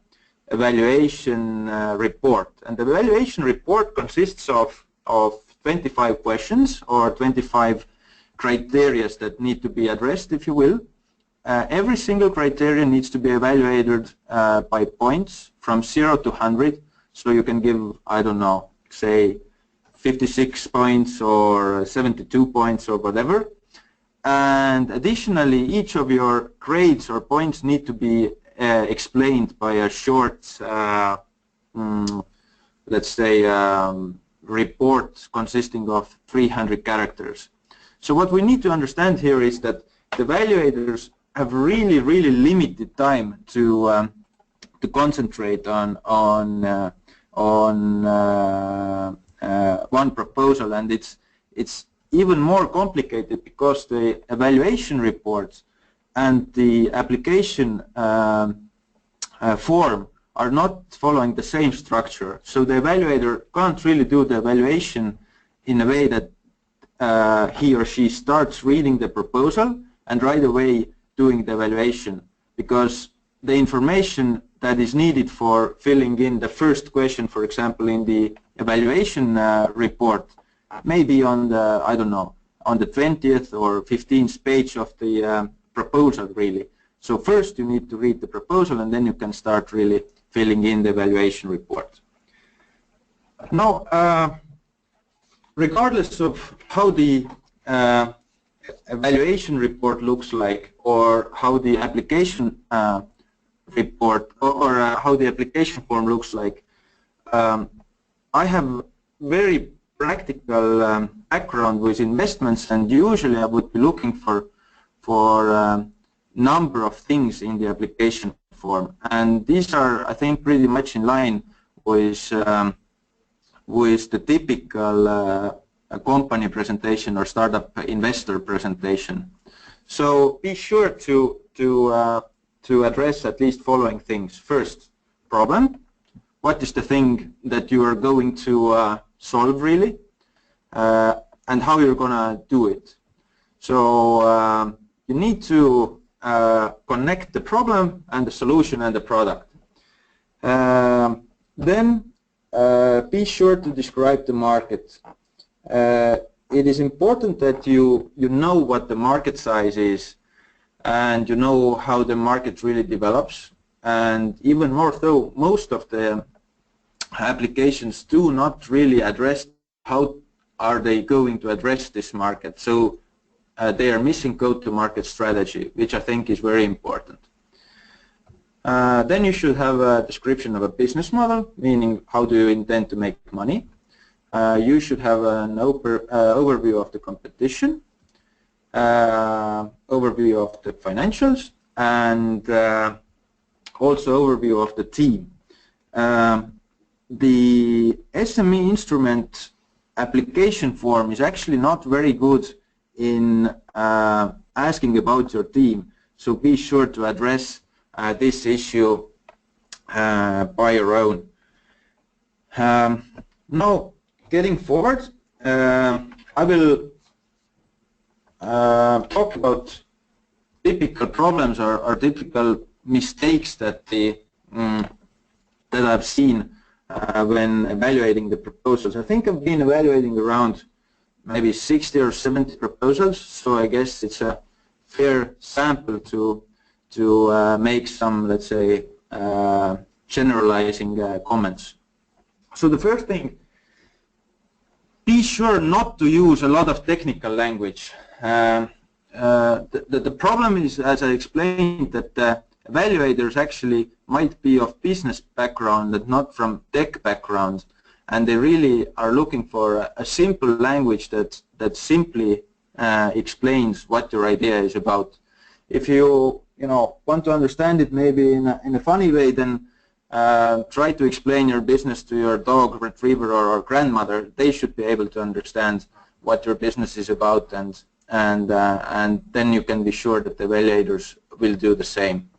evaluation report. And the evaluation report consists of 25 questions or 25 criteria that need to be addressed, if you will. Every single criteria needs to be evaluated by points from 0 to 100. So you can give, I don't know, say 56 points or 72 points or whatever. And additionally, each of your grades or points need to be explained by a short, let's say, report consisting of 300 characters. So what we need to understand here is that the evaluators have really limited time to concentrate on one proposal, and it's even more complicated because the evaluation reports and the application form are not following the same structure. So the evaluator can't really do the evaluation in a way that he or she starts reading the proposal and right away doing the evaluation, because the information that is needed for filling in the first question, for example, in the evaluation report, maybe on the, I don't know, on the 20th or 15th page of the proposal, really. So first you need to read the proposal, and then you can start really filling in the evaluation report. Now, regardless of how the evaluation report looks like, or how the application report or how the application form looks like, I have very practical background with investments, and usually I would be looking for number of things in the application form, and these are, I think, pretty much in line with the typical company presentation or startup investor presentation. So be sure to address at least following things. First, problem. What is the thing that you are going to solve really, and how you're going to do it. So you need to connect the problem and the solution and the product. Then be sure to describe the market. It is important that you know what the market size is, and you know how the market really develops. And even more so, most of the applications do not really address how are they going to address this market. So they are missing go-to-market strategy, which I think is very important. Then you should have a description of a business model, meaning how do you intend to make money. You should have an overview of the competition, overview of the financials, and also overview of the team. The SME Instrument application form is actually not very good in asking about your team, so be sure to address this issue by your own. Now, getting forward, I will talk about typical problems or typical mistakes that I've seen when evaluating the proposals. I think I've been evaluating around maybe 60 or 70 proposals, so I guess it's a fair sample to make some, let's say, generalizing comments. So the first thing, be sure not to use a lot of technical language. The problem is, as I explained, that the evaluators actually might be of business background and not from tech background, and they really are looking for a simple language that simply explains what your idea is about. If you want to understand it maybe in a funny way, then try to explain your business to your dog, retriever, or grandmother. They should be able to understand what your business is about, and then you can be sure that the evaluators will do the same.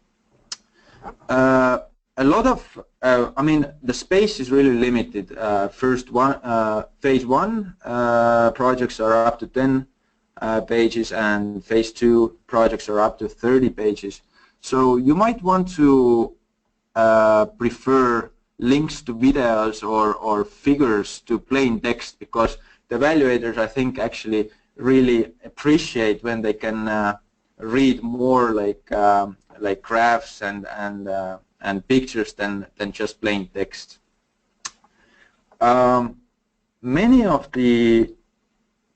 A lot of, I mean, the space is really limited. Phase 1 projects are up to 10 pages, and phase 2 projects are up to 30 pages. So you might want to prefer links to videos or figures to plain text, because the evaluators, I think, actually really appreciate when they can read more like graphs and pictures than just plain text. Many of the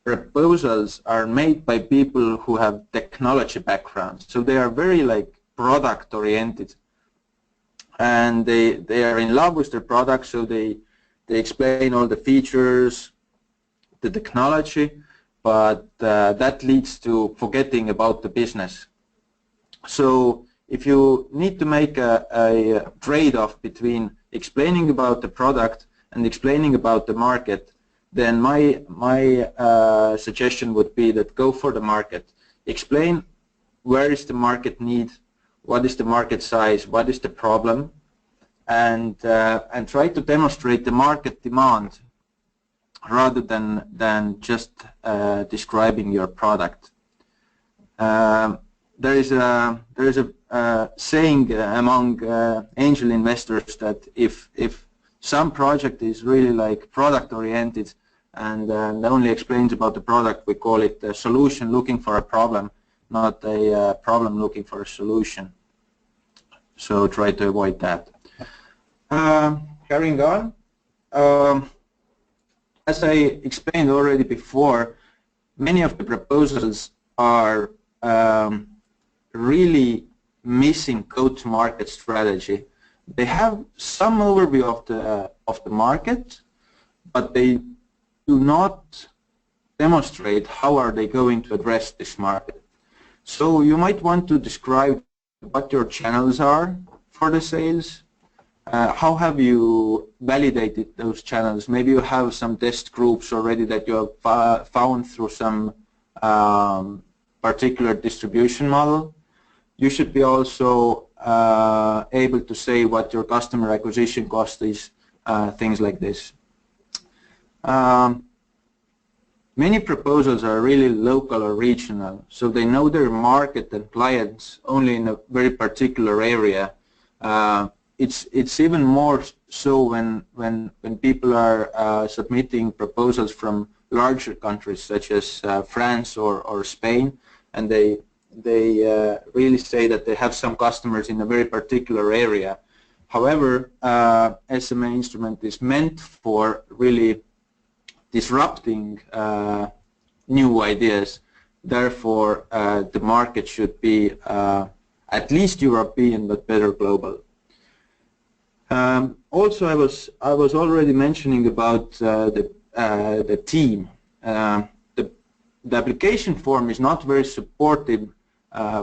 proposals are made by people who have technology backgrounds, so they are very product oriented, and they are in love with their product, so they explain all the features, the technology, but that leads to forgetting about the business. So if you need to make a trade-off between explaining about the product and explaining about the market, then my suggestion would be that go for the market. Explain where is the market need, what is the market size, what is the problem, and try to demonstrate the market demand rather than just describing your product. There is a saying among angel investors that if some project is really product oriented, and only explains about the product. We call it a solution looking for a problem, not a problem looking for a solution. So try to avoid that. Carrying on, as I explained already before, many of the proposals are really missing go-to-market strategy. They have some overview of the market, but they do not demonstrate how are they going to address this market. So you might want to describe what your channels are for the sales. How have you validated those channels? Maybe you have some test groups already that you have found through some particular distribution model. You should be also able to say what your customer acquisition cost is, things like this. Many proposals are really local or regional, so they know their market and clients only in a very particular area. It's even more so when people are submitting proposals from larger countries such as France or Spain, and they really say that they have some customers in a very particular area. However, SME Instrument is meant for really disrupting new ideas. Therefore, the market should be at least European, but better global. Also, I was already mentioning about the team. The application form is not very supportive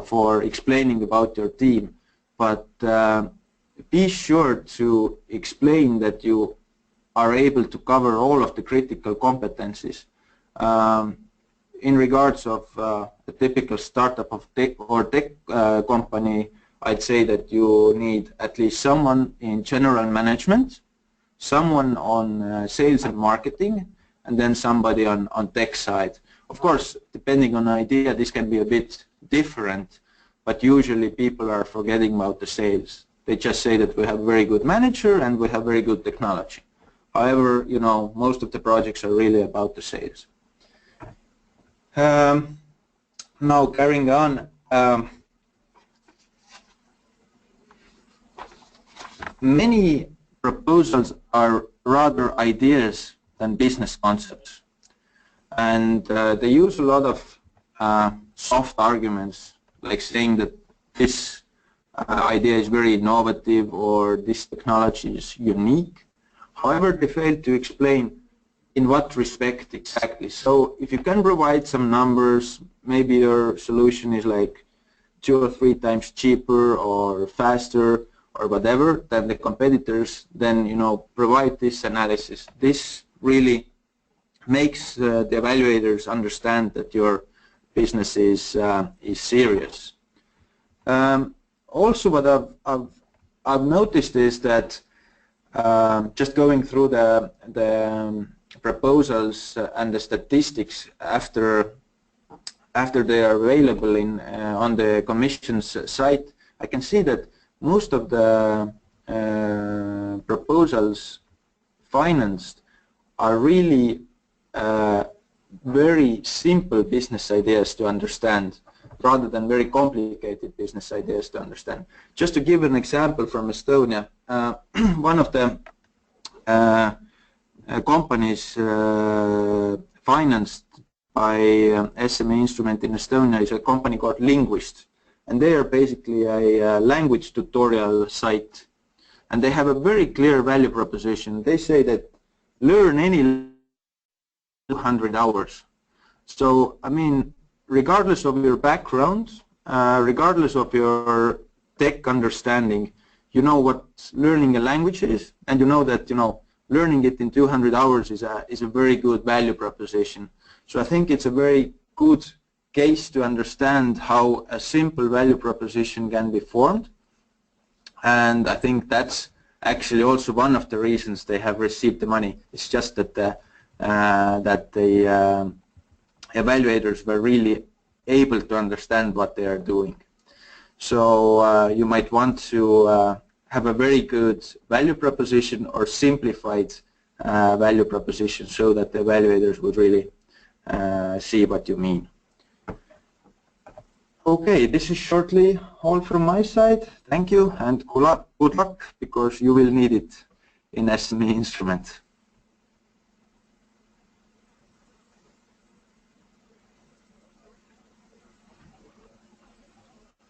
for explaining about your team, but be sure to explain that you are able to cover all of the critical competencies. In regards of a typical startup of tech company, I'd say that you need at least someone in general management, someone on sales and marketing, and then somebody on tech side. Of course, depending on the idea, this can be a bit different, but usually people are forgetting about the sales. They just say that we have a very good manager and we have very good technology. However, you know, most of the projects are really about the sales. Now carrying on, many proposals are rather ideas than business concepts, and they use a lot of soft arguments, like saying that this idea is very innovative or this technology is unique. However, they fail to explain in what respect exactly. So if you can provide some numbers, maybe your solution is like 2 or 3 times cheaper or faster or whatever than the competitors, then, you know, provide this analysis. This really makes the evaluators understand that your business is serious. Also, what I've noticed is that just going through the proposals and the statistics after they are available on the Commission's site, I can see that most of the proposals financed are really very simple business ideas to understand, rather than very complicated business ideas to understand. Just to give an example from Estonia, one of the companies financed by SME Instrument in Estonia is a company called Linguist, and they are basically a language tutorial site, and they have a very clear value proposition. They say that learn any 200 hours. So, I mean, regardless of your background, regardless of your tech understanding, you know what learning a language is, and you know that, you know, learning it in 200 hours is a very good value proposition. So I think it's a very good case to understand how a simple value proposition can be formed, and I think that's actually also one of the reasons they have received the money. It's just that the evaluators were really able to understand what they are doing. So you might want to have a very good value proposition or simplified value proposition so that the evaluators would really see what you mean. Okay, this is shortly all from my side. Thank you and good luck because you will need it in SME Instrument.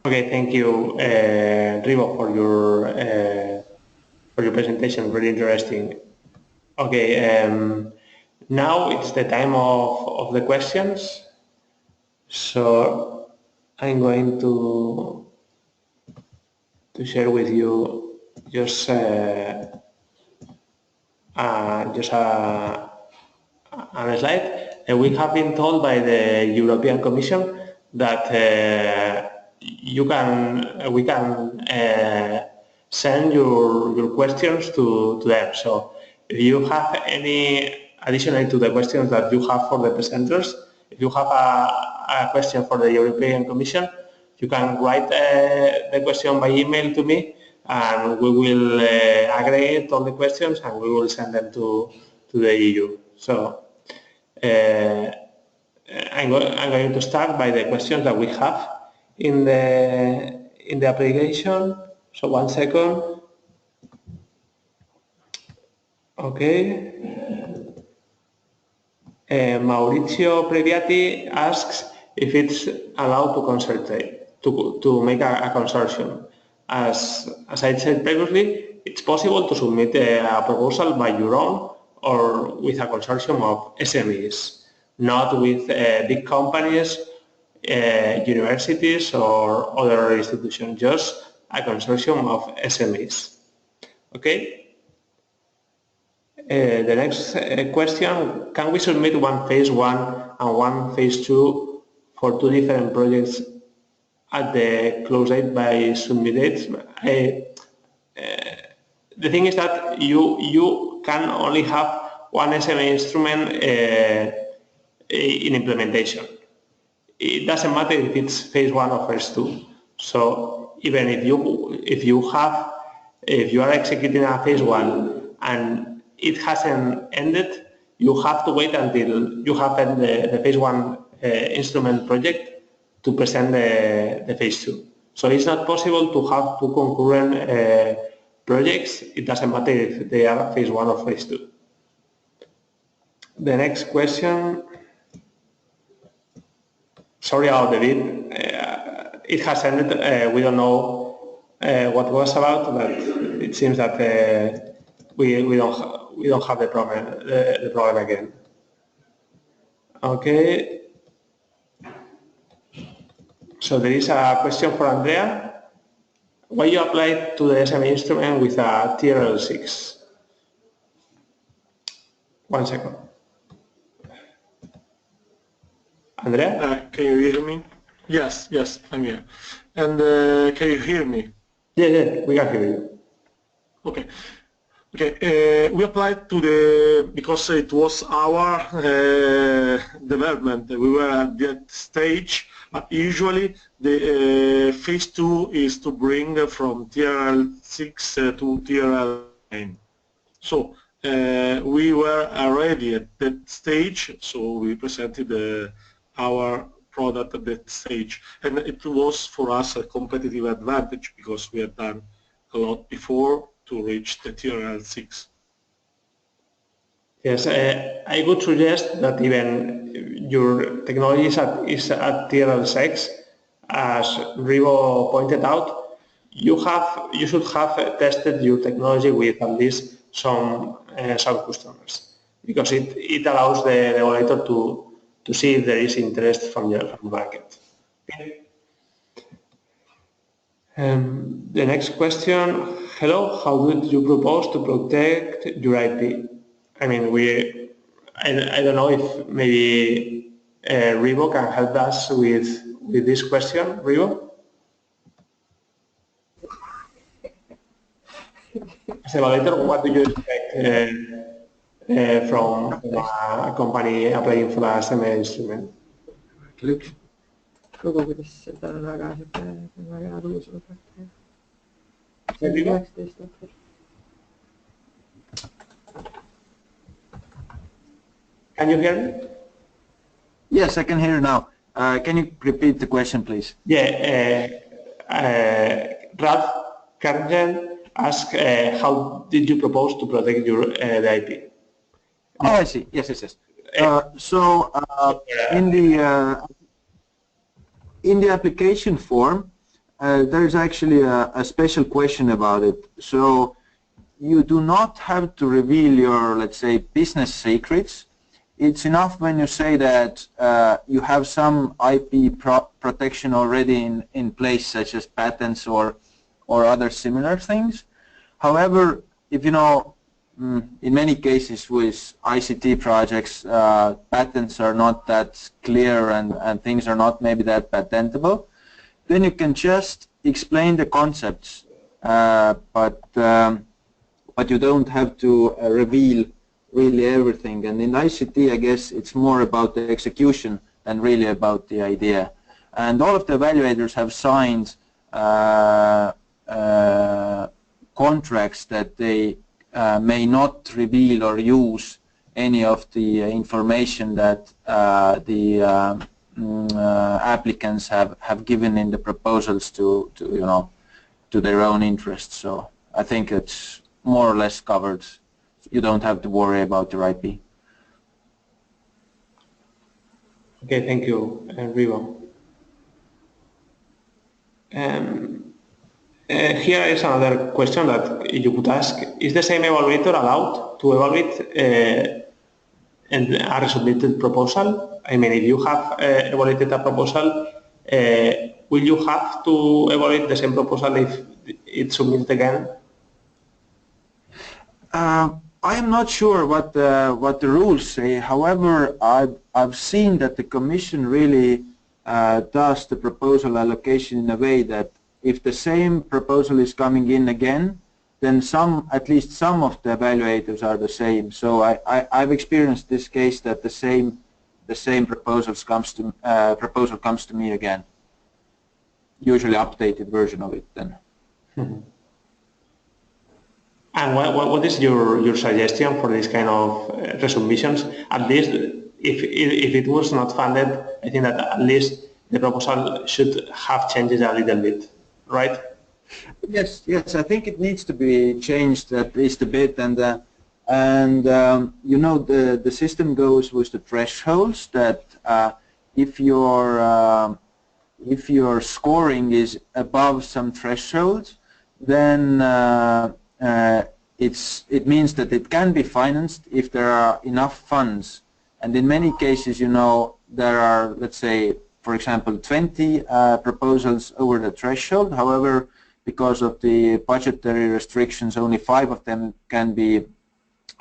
Okay, thank you, Rivo, for your presentation. Really interesting. Okay, now it's the time of the questions. So I'm going to share with you just a slide. We have been told by the European Commission that we can send your questions to them. So if you have any additional to the questions that you have for the presenters, if you have a question for the European Commission, you can write the question by email to me, and we will aggregate all the questions and we will send them to the EU. So I'm going to start by the questions that we have in the application. So 1 second. Okay. Maurizio Previati asks if it's allowed to make a consortium. As I said previously, it's possible to submit a proposal by your own or with a consortium of SMEs, not with big companies, universities or other institutions, just a consortium of SMEs. Okay? The next question, can we submit one phase 1 and one phase 2 for 2 different projects at the close date by submit dates? The thing is that you can only have one SME instrument in implementation. It doesn't matter if it's phase 1 or phase 2. So even if you are executing a phase 1 and it hasn't ended, you have to wait until you have the phase 1 instrument project to present the phase 2. So it's not possible to have 2 concurrent projects. It doesn't matter if they are phase 1 or phase 2. The next question, sorry about the bit. It has ended. We don't know what it was about, but it seems that we don't have the problem again. Okay. So there is a question for Andrea. Why you applied to the SME instrument with a TRL6? 1 second. Andrea? Can you hear me? Yes, I'm here. And can you hear me? Yeah, we can hear you. Okay. We applied to because it was our development. We were at that stage. Usually the phase 2 is to bring from TRL 6 to TRL 9. So we were already at that stage, so we presented our product at that stage, and it was for us a competitive advantage because we had done a lot before to reach the TRL 6. Yes, I would suggest that even your technology is at TRL 6, as Rivo pointed out. You should have tested your technology with at least some customers, because it allows the regulator to see if there is interest from the market. Okay. The next question, hello, how would you propose to protect your IP? I mean, I don't know if maybe Rivo can help us with this question. Rivo? As evaluator, what do you expect from a company applying for a SME instrument? Can you hear me? Yes, I can hear you now. Can you repeat the question, please? Yeah, Ralph Kargen asked, how did you propose to protect your the IP? Oh, I see. Yes, yes, yes. In the application form, there's actually a special question about it. So you do not have to reveal your, let's say, business secrets. It's enough when you say that you have some IP protection already in place, such as patents or other similar things. However, if you know, in many cases with ICT projects, patents are not that clear and things are not maybe that patentable, then you can just explain the concepts, but you don't have to reveal really everything. And in ICT, I guess it's more about the execution than really about the idea. And all of the evaluators have signed contracts that they may not reveal or use any of the information that the applicants have given in the proposals to their own interests. So I think it's more or less covered. You don't have to worry about your IP. Okay, thank you, Rivo. Here is another question that you could ask. Is the same evaluator allowed to evaluate a resubmitted proposal? I mean, if you have evaluated a proposal, will you have to evaluate the same proposal if it's submitted again? I am not sure what the rules say. However, I've seen that the Commission really does the proposal allocation in a way that if the same proposal is coming in again, then at least some of the evaluators are the same. So I've experienced this case that the same proposal comes to me again. Usually updated version of it then. Mm-hmm. And what is your suggestion for this kind of resubmissions? At least if it was not funded, I think that at least the proposal should have changed a little bit, right? Yes, I think it needs to be changed at least a bit, and you know, the system goes with the thresholds that if your scoring is above some threshold, then it means that it can be financed if there are enough funds. And in many cases, you know, there are, let's say, for example, 20 proposals over the threshold. However, because of the budgetary restrictions, only 5 of them can be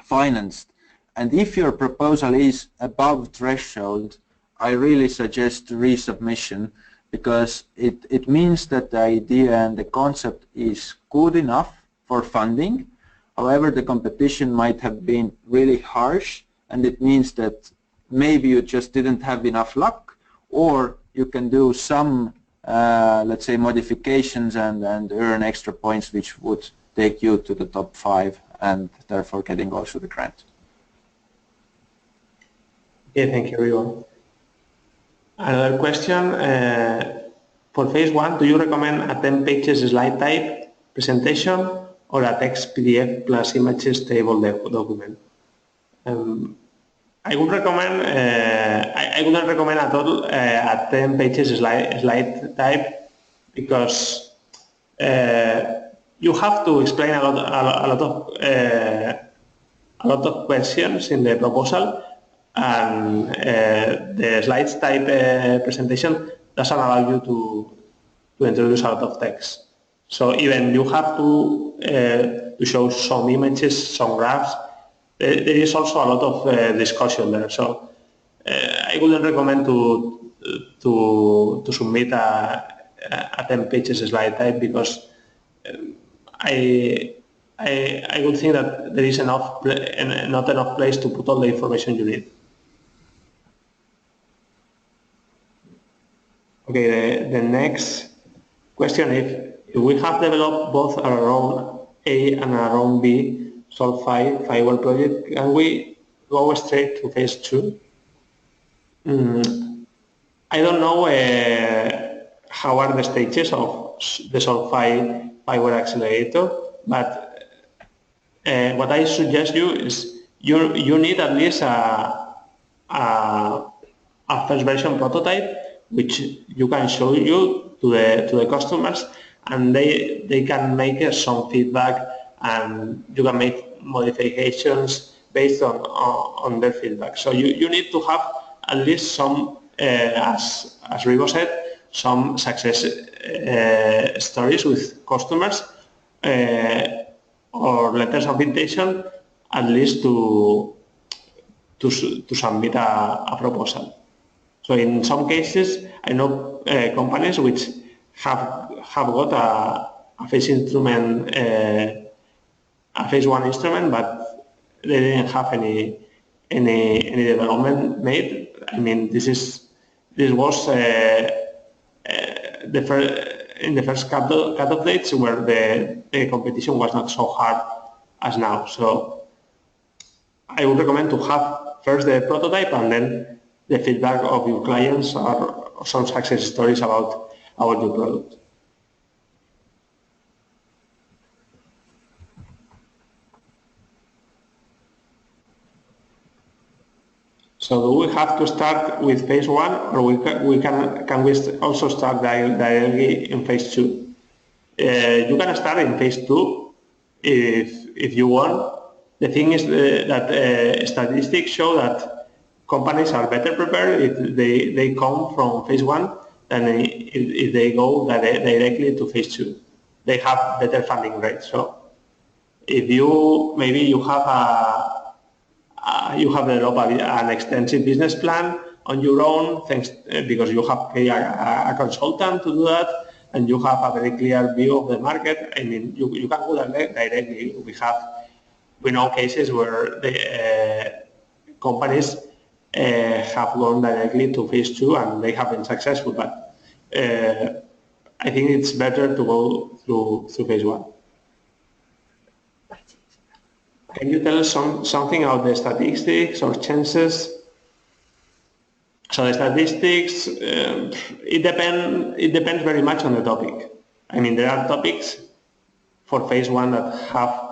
financed. And if your proposal is above threshold, I really suggest resubmission, because it means that the idea and the concept is good enough for funding. However, the competition might have been really harsh, and it means that maybe you just didn't have enough luck, or you can do some, let's say, modifications and earn extra points, which would take you to the top 5 and therefore getting also the grant. Okay, thank you, everyone. Another question, for phase 1, do you recommend a 10 pages slide type presentation or a text PDF plus images table document? I would recommend, I wouldn't recommend at all a 10 pages slide type, because you have to explain a lot of questions in the proposal, and the slides type presentation doesn't allow you to introduce a lot of text. So even you have to show some images, some graphs. There is also a lot of discussion there. So I wouldn't recommend to submit a 10 pages slide type, because I would think that there is not enough place to put all the information you need. Okay, the next question is, if we have developed both our own A and our own B Solve5 FIWARE project, can we go straight to phase 2. I don't know how are the stages of the FIWARE Accelerator, but what I suggest you is you need at least a first version prototype which you can show you to the customers, and they can make some feedback, and you can make modifications based on their feedback. So you need to have at least some, as Rigo said, some success stories with customers or letters of invitation, at least to submit a proposal. So in some cases, I know companies which have got a phase instrument, a phase 1 instrument, but they didn't have any development made. I mean, this was in the first cut-off dates where the competition was not so hard as now. So I would recommend to have first the prototype and then the feedback of your clients or some success stories about your product. So do we have to start with phase 1, or can we also start directly in phase 2? You can start in phase 2 if you want. The thing is that statistics show that companies are better prepared if they come from phase 1 than if they go directly to phase 2. They have better funding rates. So if you have developed an extensive business plan on your own, because you have paid a consultant to do that, and you have a very clear view of the market. I mean, you can go directly. We know cases where the companies have gone directly to phase 2 and they have been successful, but I think it's better to go through phase 1. Can you tell us something about the statistics or chances? So the statistics, it depends very much on the topic. I mean, there are topics for phase 1 that have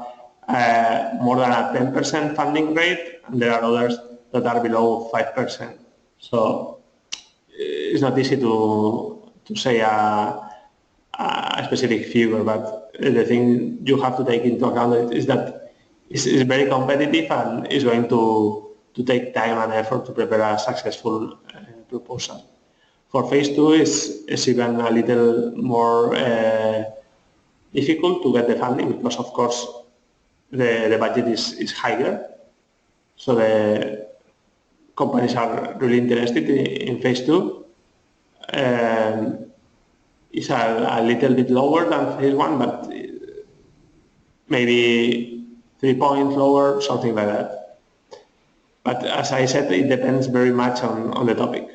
more than a 10% funding rate, and there are others that are below 5%. So it's not easy to say a specific figure, but the thing you have to take into account is that it's very competitive and is going to take time and effort to prepare a successful proposal. For phase 2, it's even a little more difficult to get the funding because, of course, the budget is higher. So the companies are really interested in phase 2. It's a little bit lower than phase 1, but maybe 3 points lower, something like that. But as I said, it depends very much on the topic.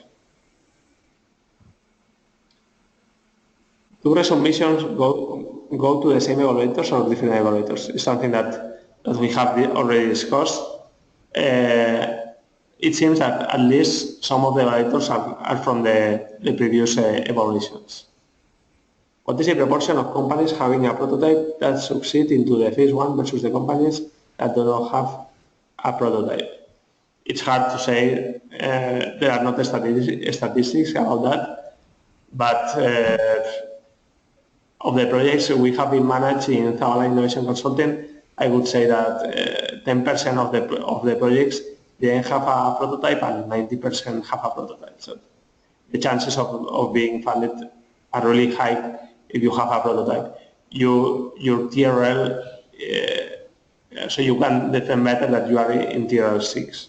Do resubmissions go to the same evaluators or different evaluators? It's something that we have already discussed. It seems that at least some of the evaluators are from the previous evaluations. What is the proportion of companies having a prototype that succeed into the phase 1 versus the companies that do not have a prototype? It's hard to say. There are not statistics about that, but of the projects we have been managing in Zavala Innovation Consulting, I would say that 10% of the projects didn't have a prototype and 90% have a prototype. So the chances of being funded are really high if you have a prototype. Your TRL, so you can defend better that you are in TRL 6.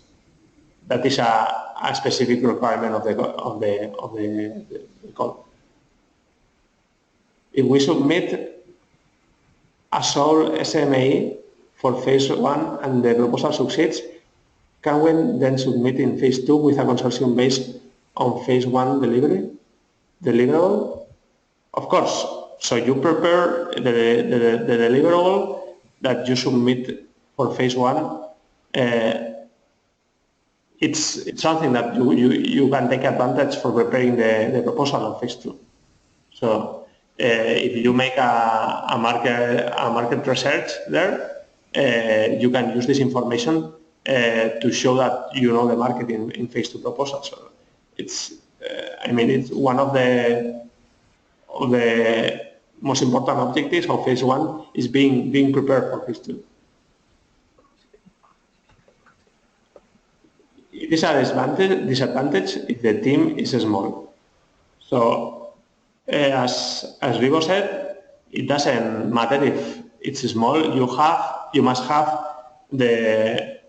That is a specific requirement of the call. If we submit a sole SME for phase 1 and the proposal succeeds, can we then submit in phase 2 with a consortium based on phase 1 deliverable? Of course. So you prepare the deliverable that you submit for phase 1 it's something that you can take advantage for preparing the proposal of phase 2. So if you make a market research there, you can use this information to show that you know the market in phase 2 proposal. So it's it's one of the most important objectives of phase 1 is being prepared for phase 2. It is a disadvantage if the team is small. So as Rivo said, it doesn't matter if it's small. You must have the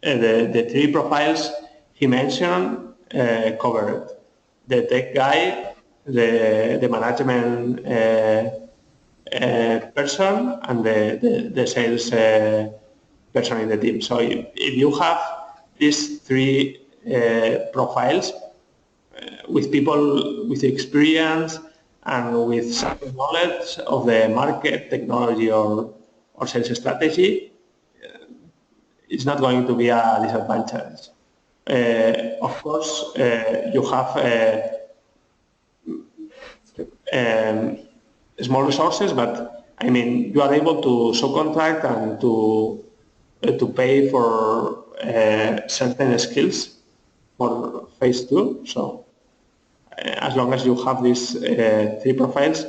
3 profiles he mentioned covered: the tech guy, the management person, and the sales person in the team. So if you have these 3 profiles with people with experience and with some knowledge of the market, technology, or sales strategy, it's not going to be a disadvantage. Of course, you have small resources, but you are able to subcontract and to pay for certain skills for phase 2. So as long as you have these 3 profiles,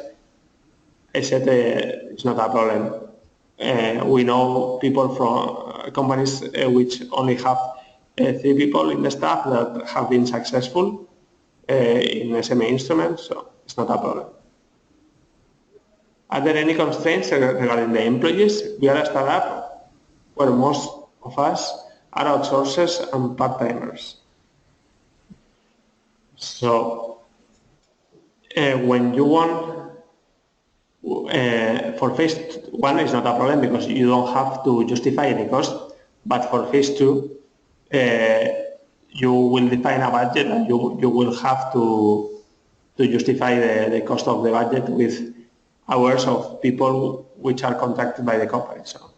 I said it's not a problem. We know people from companies which only have 3 people in the staff that have been successful in SME Instrument, so it's not a problem. Are there any constraints regarding the employees? We are a startup where most of us are outsourcers and part-timers. So when you want, for phase 1 is not a problem because you don't have to justify any cost, but for phase 2, you will define a budget and you will have to justify the cost of the budget with hours of people which are contracted by the company. So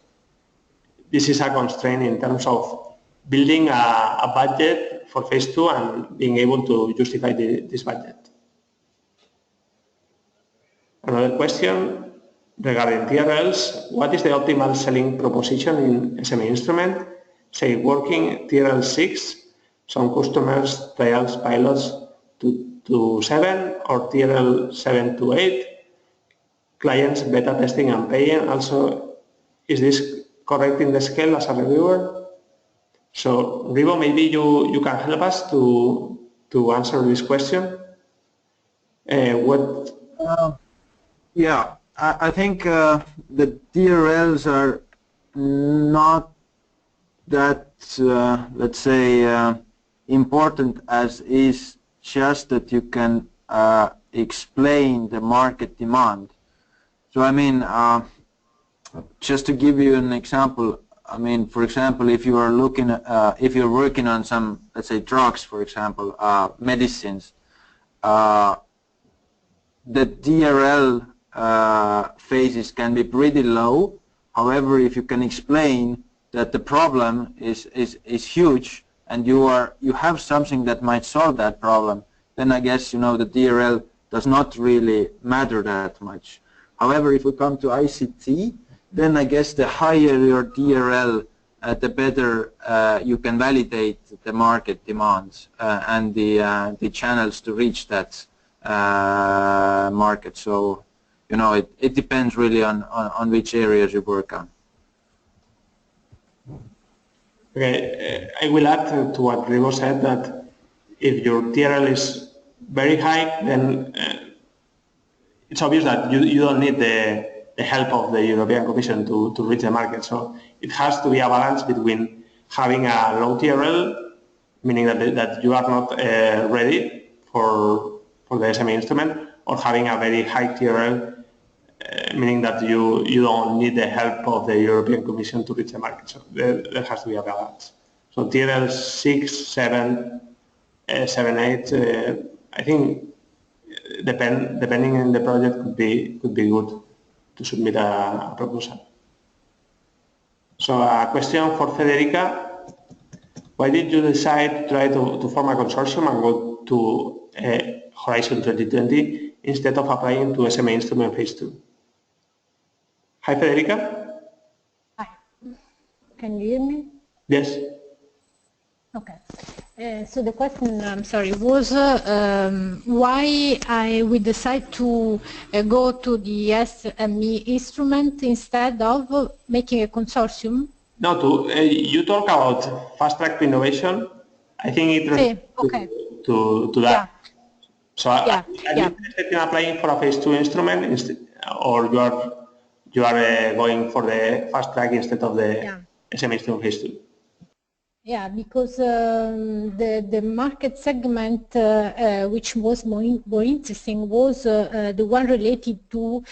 this is a constraint in terms of building a budget for phase 2 and being able to justify this budget. Another question regarding TRLs. What is the optimal selling proposition in SME Instrument? Say working TRL 6, some customers trials pilots to 7, or TRL 7 to 8, clients beta testing and paying. Also, is this correct in the scale as a reviewer? So Rivo, maybe you can help us to answer this question. Yeah, I think the TRLs are not that, let's say, important as is just that you can explain the market demand. So just to give you an example, for example, if you are looking at, if you're working on some, let's say, drugs, for example, medicines, the TRL phases can be pretty low. However, if you can explain that the problem is huge and you have something that might solve that problem, then I guess the TRL does not really matter that much. However, if we come to ICT, then I guess the higher your TRL, the better you can validate the market demands and the channels to reach that market. So, it depends really on which areas you work on. Okay, I will add to what Rivo said that if your TRL is very high, then it's obvious that you don't need the help of the European Commission to reach the market. So it has to be a balance between having a low TRL, meaning that you are not ready for the SME Instrument, or having a very high TRL, meaning that you don't need the help of the European Commission to reach the market. So there has to be a balance. So TRL 6, 7, 7, 8, I think depending on the project could be good to submit a proposal. So a question for Federica. Why did you decide to try to form a consortium and go to Horizon 2020 instead of applying to SME Instrument Phase 2? Hi, Federica. Hi. Can you hear me? Yes. Okay. So the question, I'm sorry, was why I would decide to go to the SME Instrument instead of making a consortium? No, you talk about fast track to innovation. I think it relates okay. to that. Yeah. So are you interested in applying for a phase 2 instrument or you are going for the fast track instead of the SME instrument phase 2? Yeah, because the market segment which was more interesting was the one related to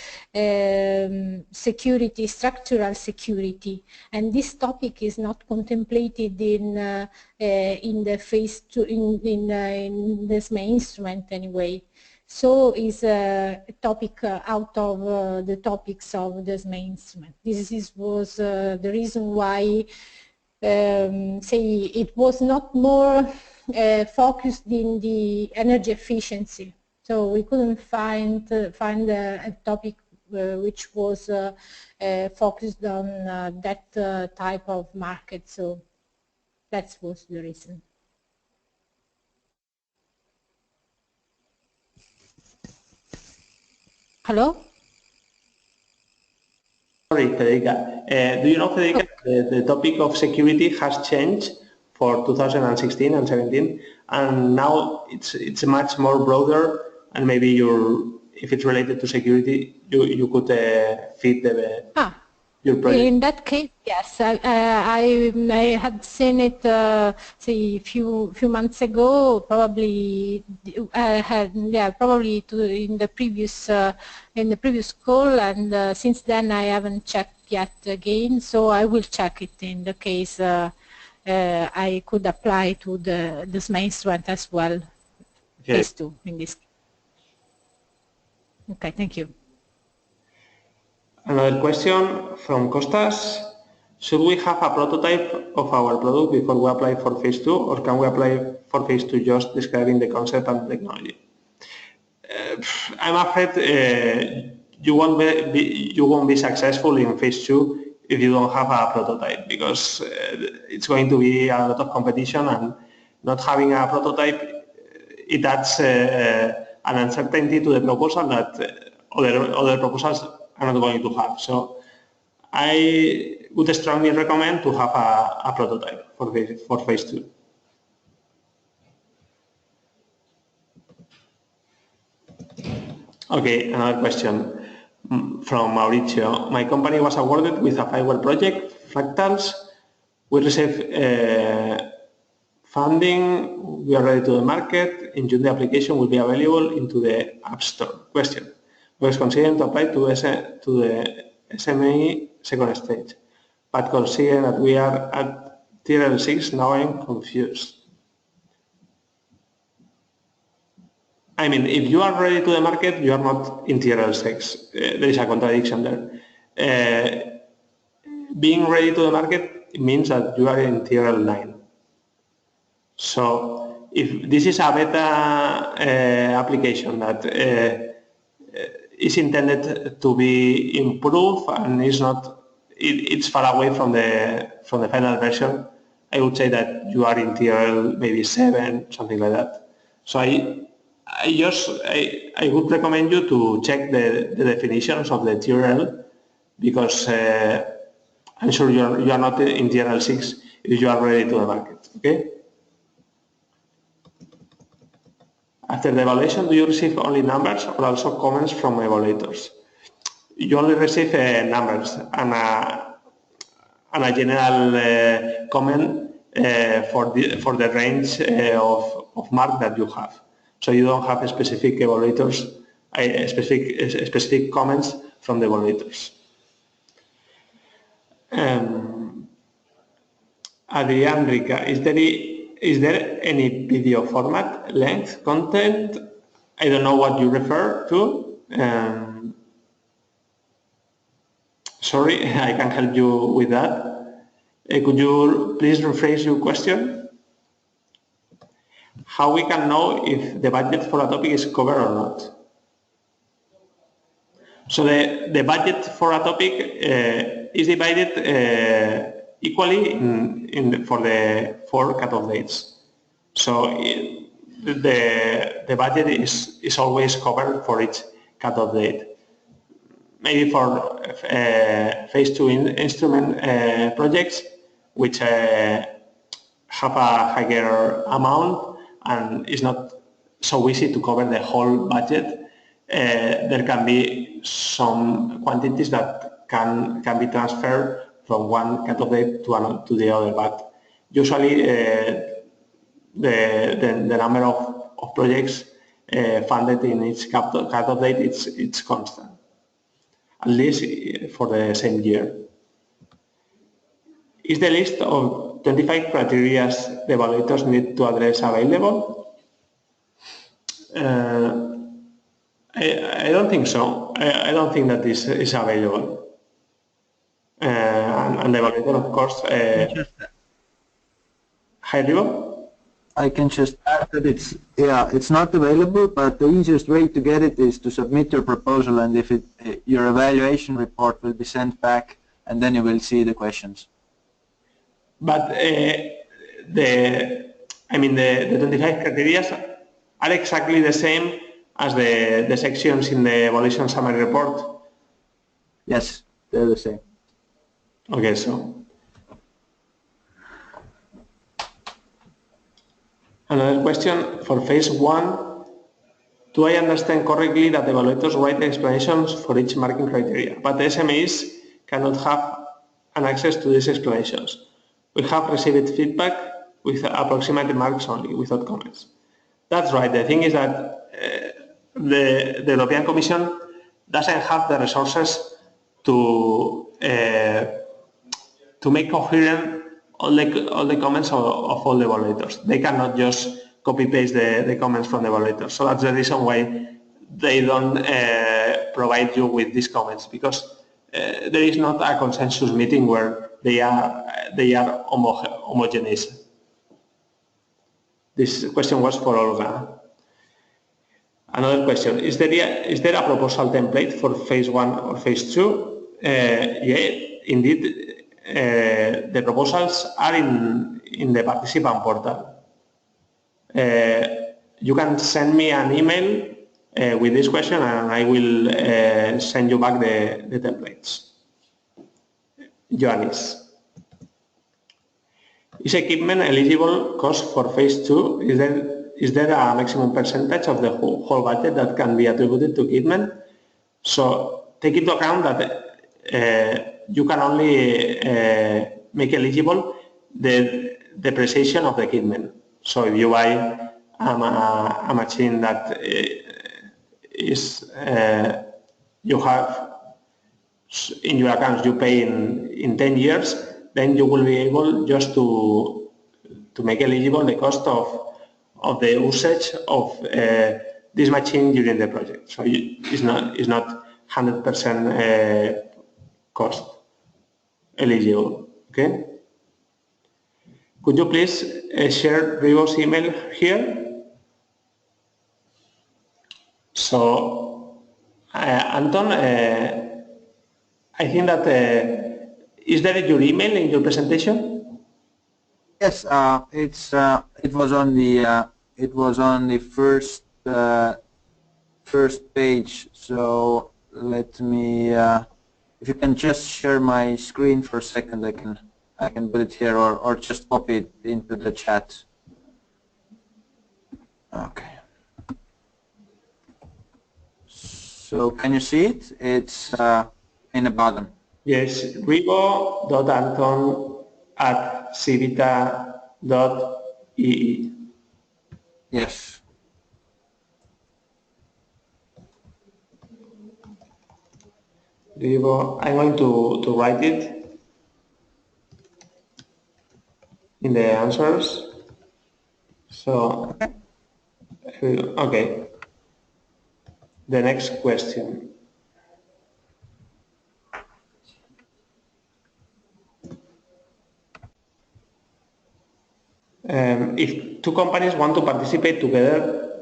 security, structural security, and this topic is not contemplated in the phase 2 in this main instrument anyway. So is a topic out of the topics of this main instrument. This was the reason why. Say it was not more focused in the energy efficiency, so we couldn't find a topic which was focused on that type of market. So that was the reason. Hello? Sorry, Federica. Do you know, Federica, the topic of security has changed for 2016 and 17, and now it's much more broader, and maybe if it's related to security, you could fit your project. In that case, yes, I had seen it say a few months ago. Probably I had probably in the previous call, and since then I haven't checked yet again. So I will check it in the case I could apply to this main instrument as well. Okay. Phase 2 in this case. Okay, thank you. Another question from Costas. Should we have a prototype of our product before we apply for phase 2, or can we apply for phase 2 just describing the concept and technology? I'm afraid you won't be successful in phase 2 if you don't have a prototype, because it's going to be a lot of competition, and not having a prototype, it adds an uncertainty to the proposal that other proposals are not going to have. So I would strongly recommend to have a prototype for phase 2. Okay, another question from Mauricio. My company was awarded with a FIWARE project, Fractals. We received funding. We are ready to the market. In June, the application will be available into the App Store. Question. We are considering to apply to the SME second stage, but considering that we are at tier L6, now I'm confused. I mean, if you are ready to the market, you are not in tier L6. There is a contradiction there. Being ready to the market means that you are in tier L9. So if this is a beta application that is intended to be improved and is not, it's far away from the final version, I would say that you are in tier L, maybe 7, something like that. So I would recommend you to check the definitions of the tier L, because I'm sure you are not in tier L6 if you are ready to the market. Okay. After the evaluation, do you receive only numbers or also comments from evaluators? You only receive numbers and a general comment for the range of mark that you have. So you don't have specific evaluators, specific comments from the evaluators. Adrianrica, is there any video format, length, content? I don't know what you refer to. Sorry, I can't help you with that. Could you please rephrase your question? how we can know if the budget for a topic is covered or not. So the budget for a topic is divided equally for the 4 cutoff dates. So the budget is always covered for each cutoff date. Maybe for phase 2 instrument projects, which have a higher amount and is not so easy to cover the whole budget, there can be some quantities that can be transferred from one cutoff date to the other, but usually the number of projects funded in each cutoff date it's constant, at least for the same year. Is the list of 25 criteria the evaluators need to address available? I don't think so. I don't think that this is available. And the evaluator, of course, hi, Rivo? I can just add that it's not available, but the easiest way to get it is to submit your proposal, and if your evaluation report will be sent back, and then you will see the questions. But the 25 criteria are exactly the same as the sections in the evaluation summary report? Yes, they're the same. Okay, so another question for phase 1. Do I understand correctly that the evaluators write the explanations for each marking criteria, but the SMEs cannot have an access to these explanations? We have received feedback with approximate marks only, without comments. That's right. The thing is that the European Commission doesn't have the resources to make coherent all the comments of all the evaluators. They cannot just copy-paste the comments from the evaluators. So that's the reason why they don't provide you with these comments, because there is not a consensus meeting where they are homogeneous. This question was for Olga. Another question, is there a proposal template for phase 1 or phase 2? Yeah, indeed, the proposals are in the participant portal. You can send me an email with this question and I will send you back the templates. Johannes. Is equipment eligible cost for phase 2? Is there a maximum percentage of the whole budget that can be attributed to equipment? So take into account that you can only make eligible the depreciation of the equipment. So if you buy a machine that is you have in your accounts, you pay in 10 years, then you will be able just to make eligible the cost of the usage of this machine during the project. So it's not 100% cost eligible. Okay. Could you please share Rivo's email here? So Anton, I think that is there your email in your presentation? Yes, it was on the first page. So let me, if you can just share my screen for a second, I can put it here, or just copy it into the chat. Okay. So can you see it? It's in the bottom. Yes, rivo.anton@civita.ee. Yes. Rivo, I'm going to write it in the answers. So, okay. The next question. If two companies want to participate together,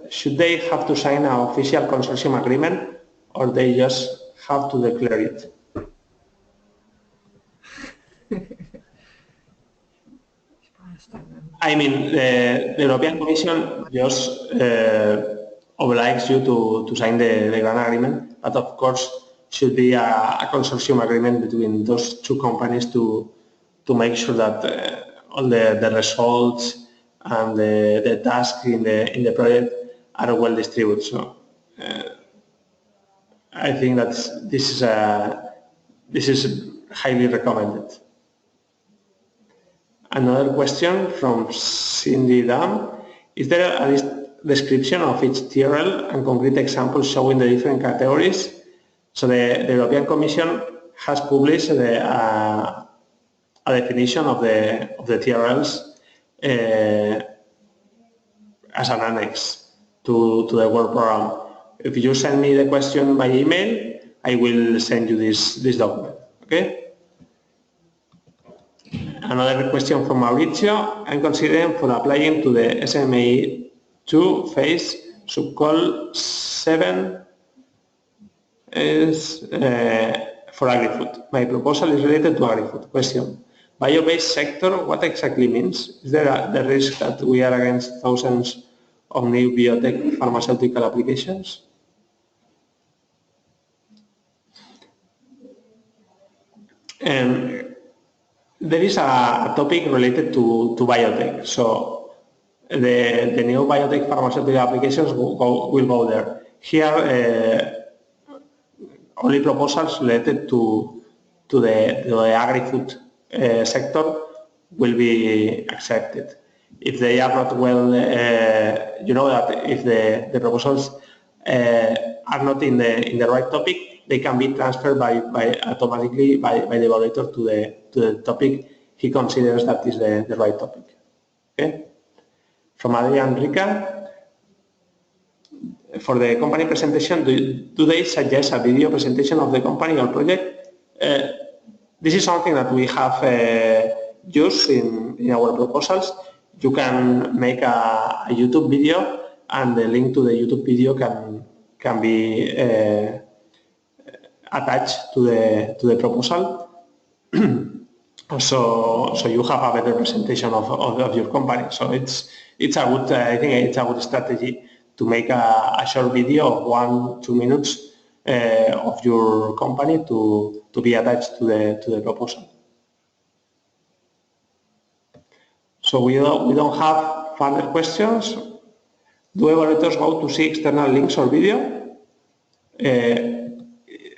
should they have to sign an official consortium agreement, or they just have to declare it? I mean, the European Commission just obliges you to sign the grant agreement, but of course should be a consortium agreement between those two companies to make sure that all the results and the tasks in the project are well distributed. So I think that this is highly recommended. Another question from Cindy Dam. Is there a description of each TRL and concrete examples showing the different categories? So the European Commission has published a definition of the TRLs as an annex to the work program. If you send me the question by email, I will send you this document. Okay? Another question from Mauricio. I'm considering for applying to the SME 2 phase, subcall 7 is for agri-food. My proposal is related to agri-food. Question. Bio-based sector, what exactly means? Is there the risk that we are against thousands of new biotech pharmaceutical applications? There is a topic related to biotech. So the new biotech pharmaceutical applications will go there. Here, only proposals related to the agri-food sector will be accepted. If they are not well, you know that if the proposals are not in the right topic, they can be transferred automatically by the evaluator to the topic he considers that is the right topic. Okay. From Adrian Rica, for the company presentation, do they suggest a video presentation of the company or project? This is something that we have used in our proposals. You can make a YouTube video, and the link to the YouTube video can be attached to the proposal. So you have a better presentation of your company. So it's a good, I think it's a good strategy to make a short video of 1-2 minutes of your company to be attached to the proposal. So we don't have further questions. Do evaluators go to see external links or video?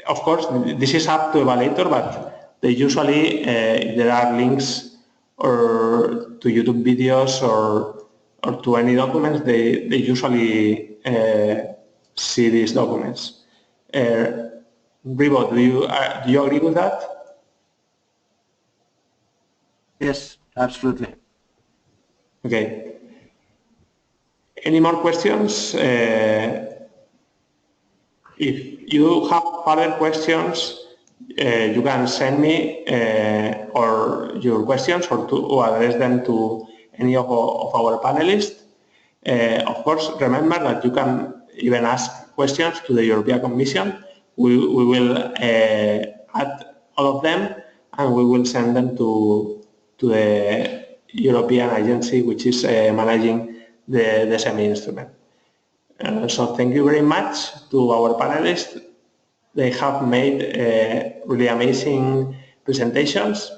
Of course, this is up to evaluator, but they usually, if there are links or to YouTube videos or to any documents, they usually see these documents. Ribo, do you agree with that? Yes, absolutely. Okay. Any more questions? If you have further questions, you can send me or your questions or address them to any of our panelists. Of course, remember that you can even ask questions to the European Commission. We will add all of them and we will send them to the European agency which is managing the SME instrument. So thank you very much to our panelists. They have made really amazing presentations.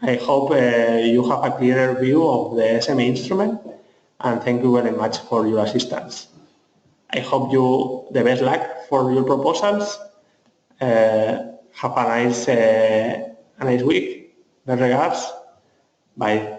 I hope you have a clearer view of the SME instrument, and thank you very much for your assistance. I hope you the best luck for your proposals. Have a nice week. Best regards. Bye.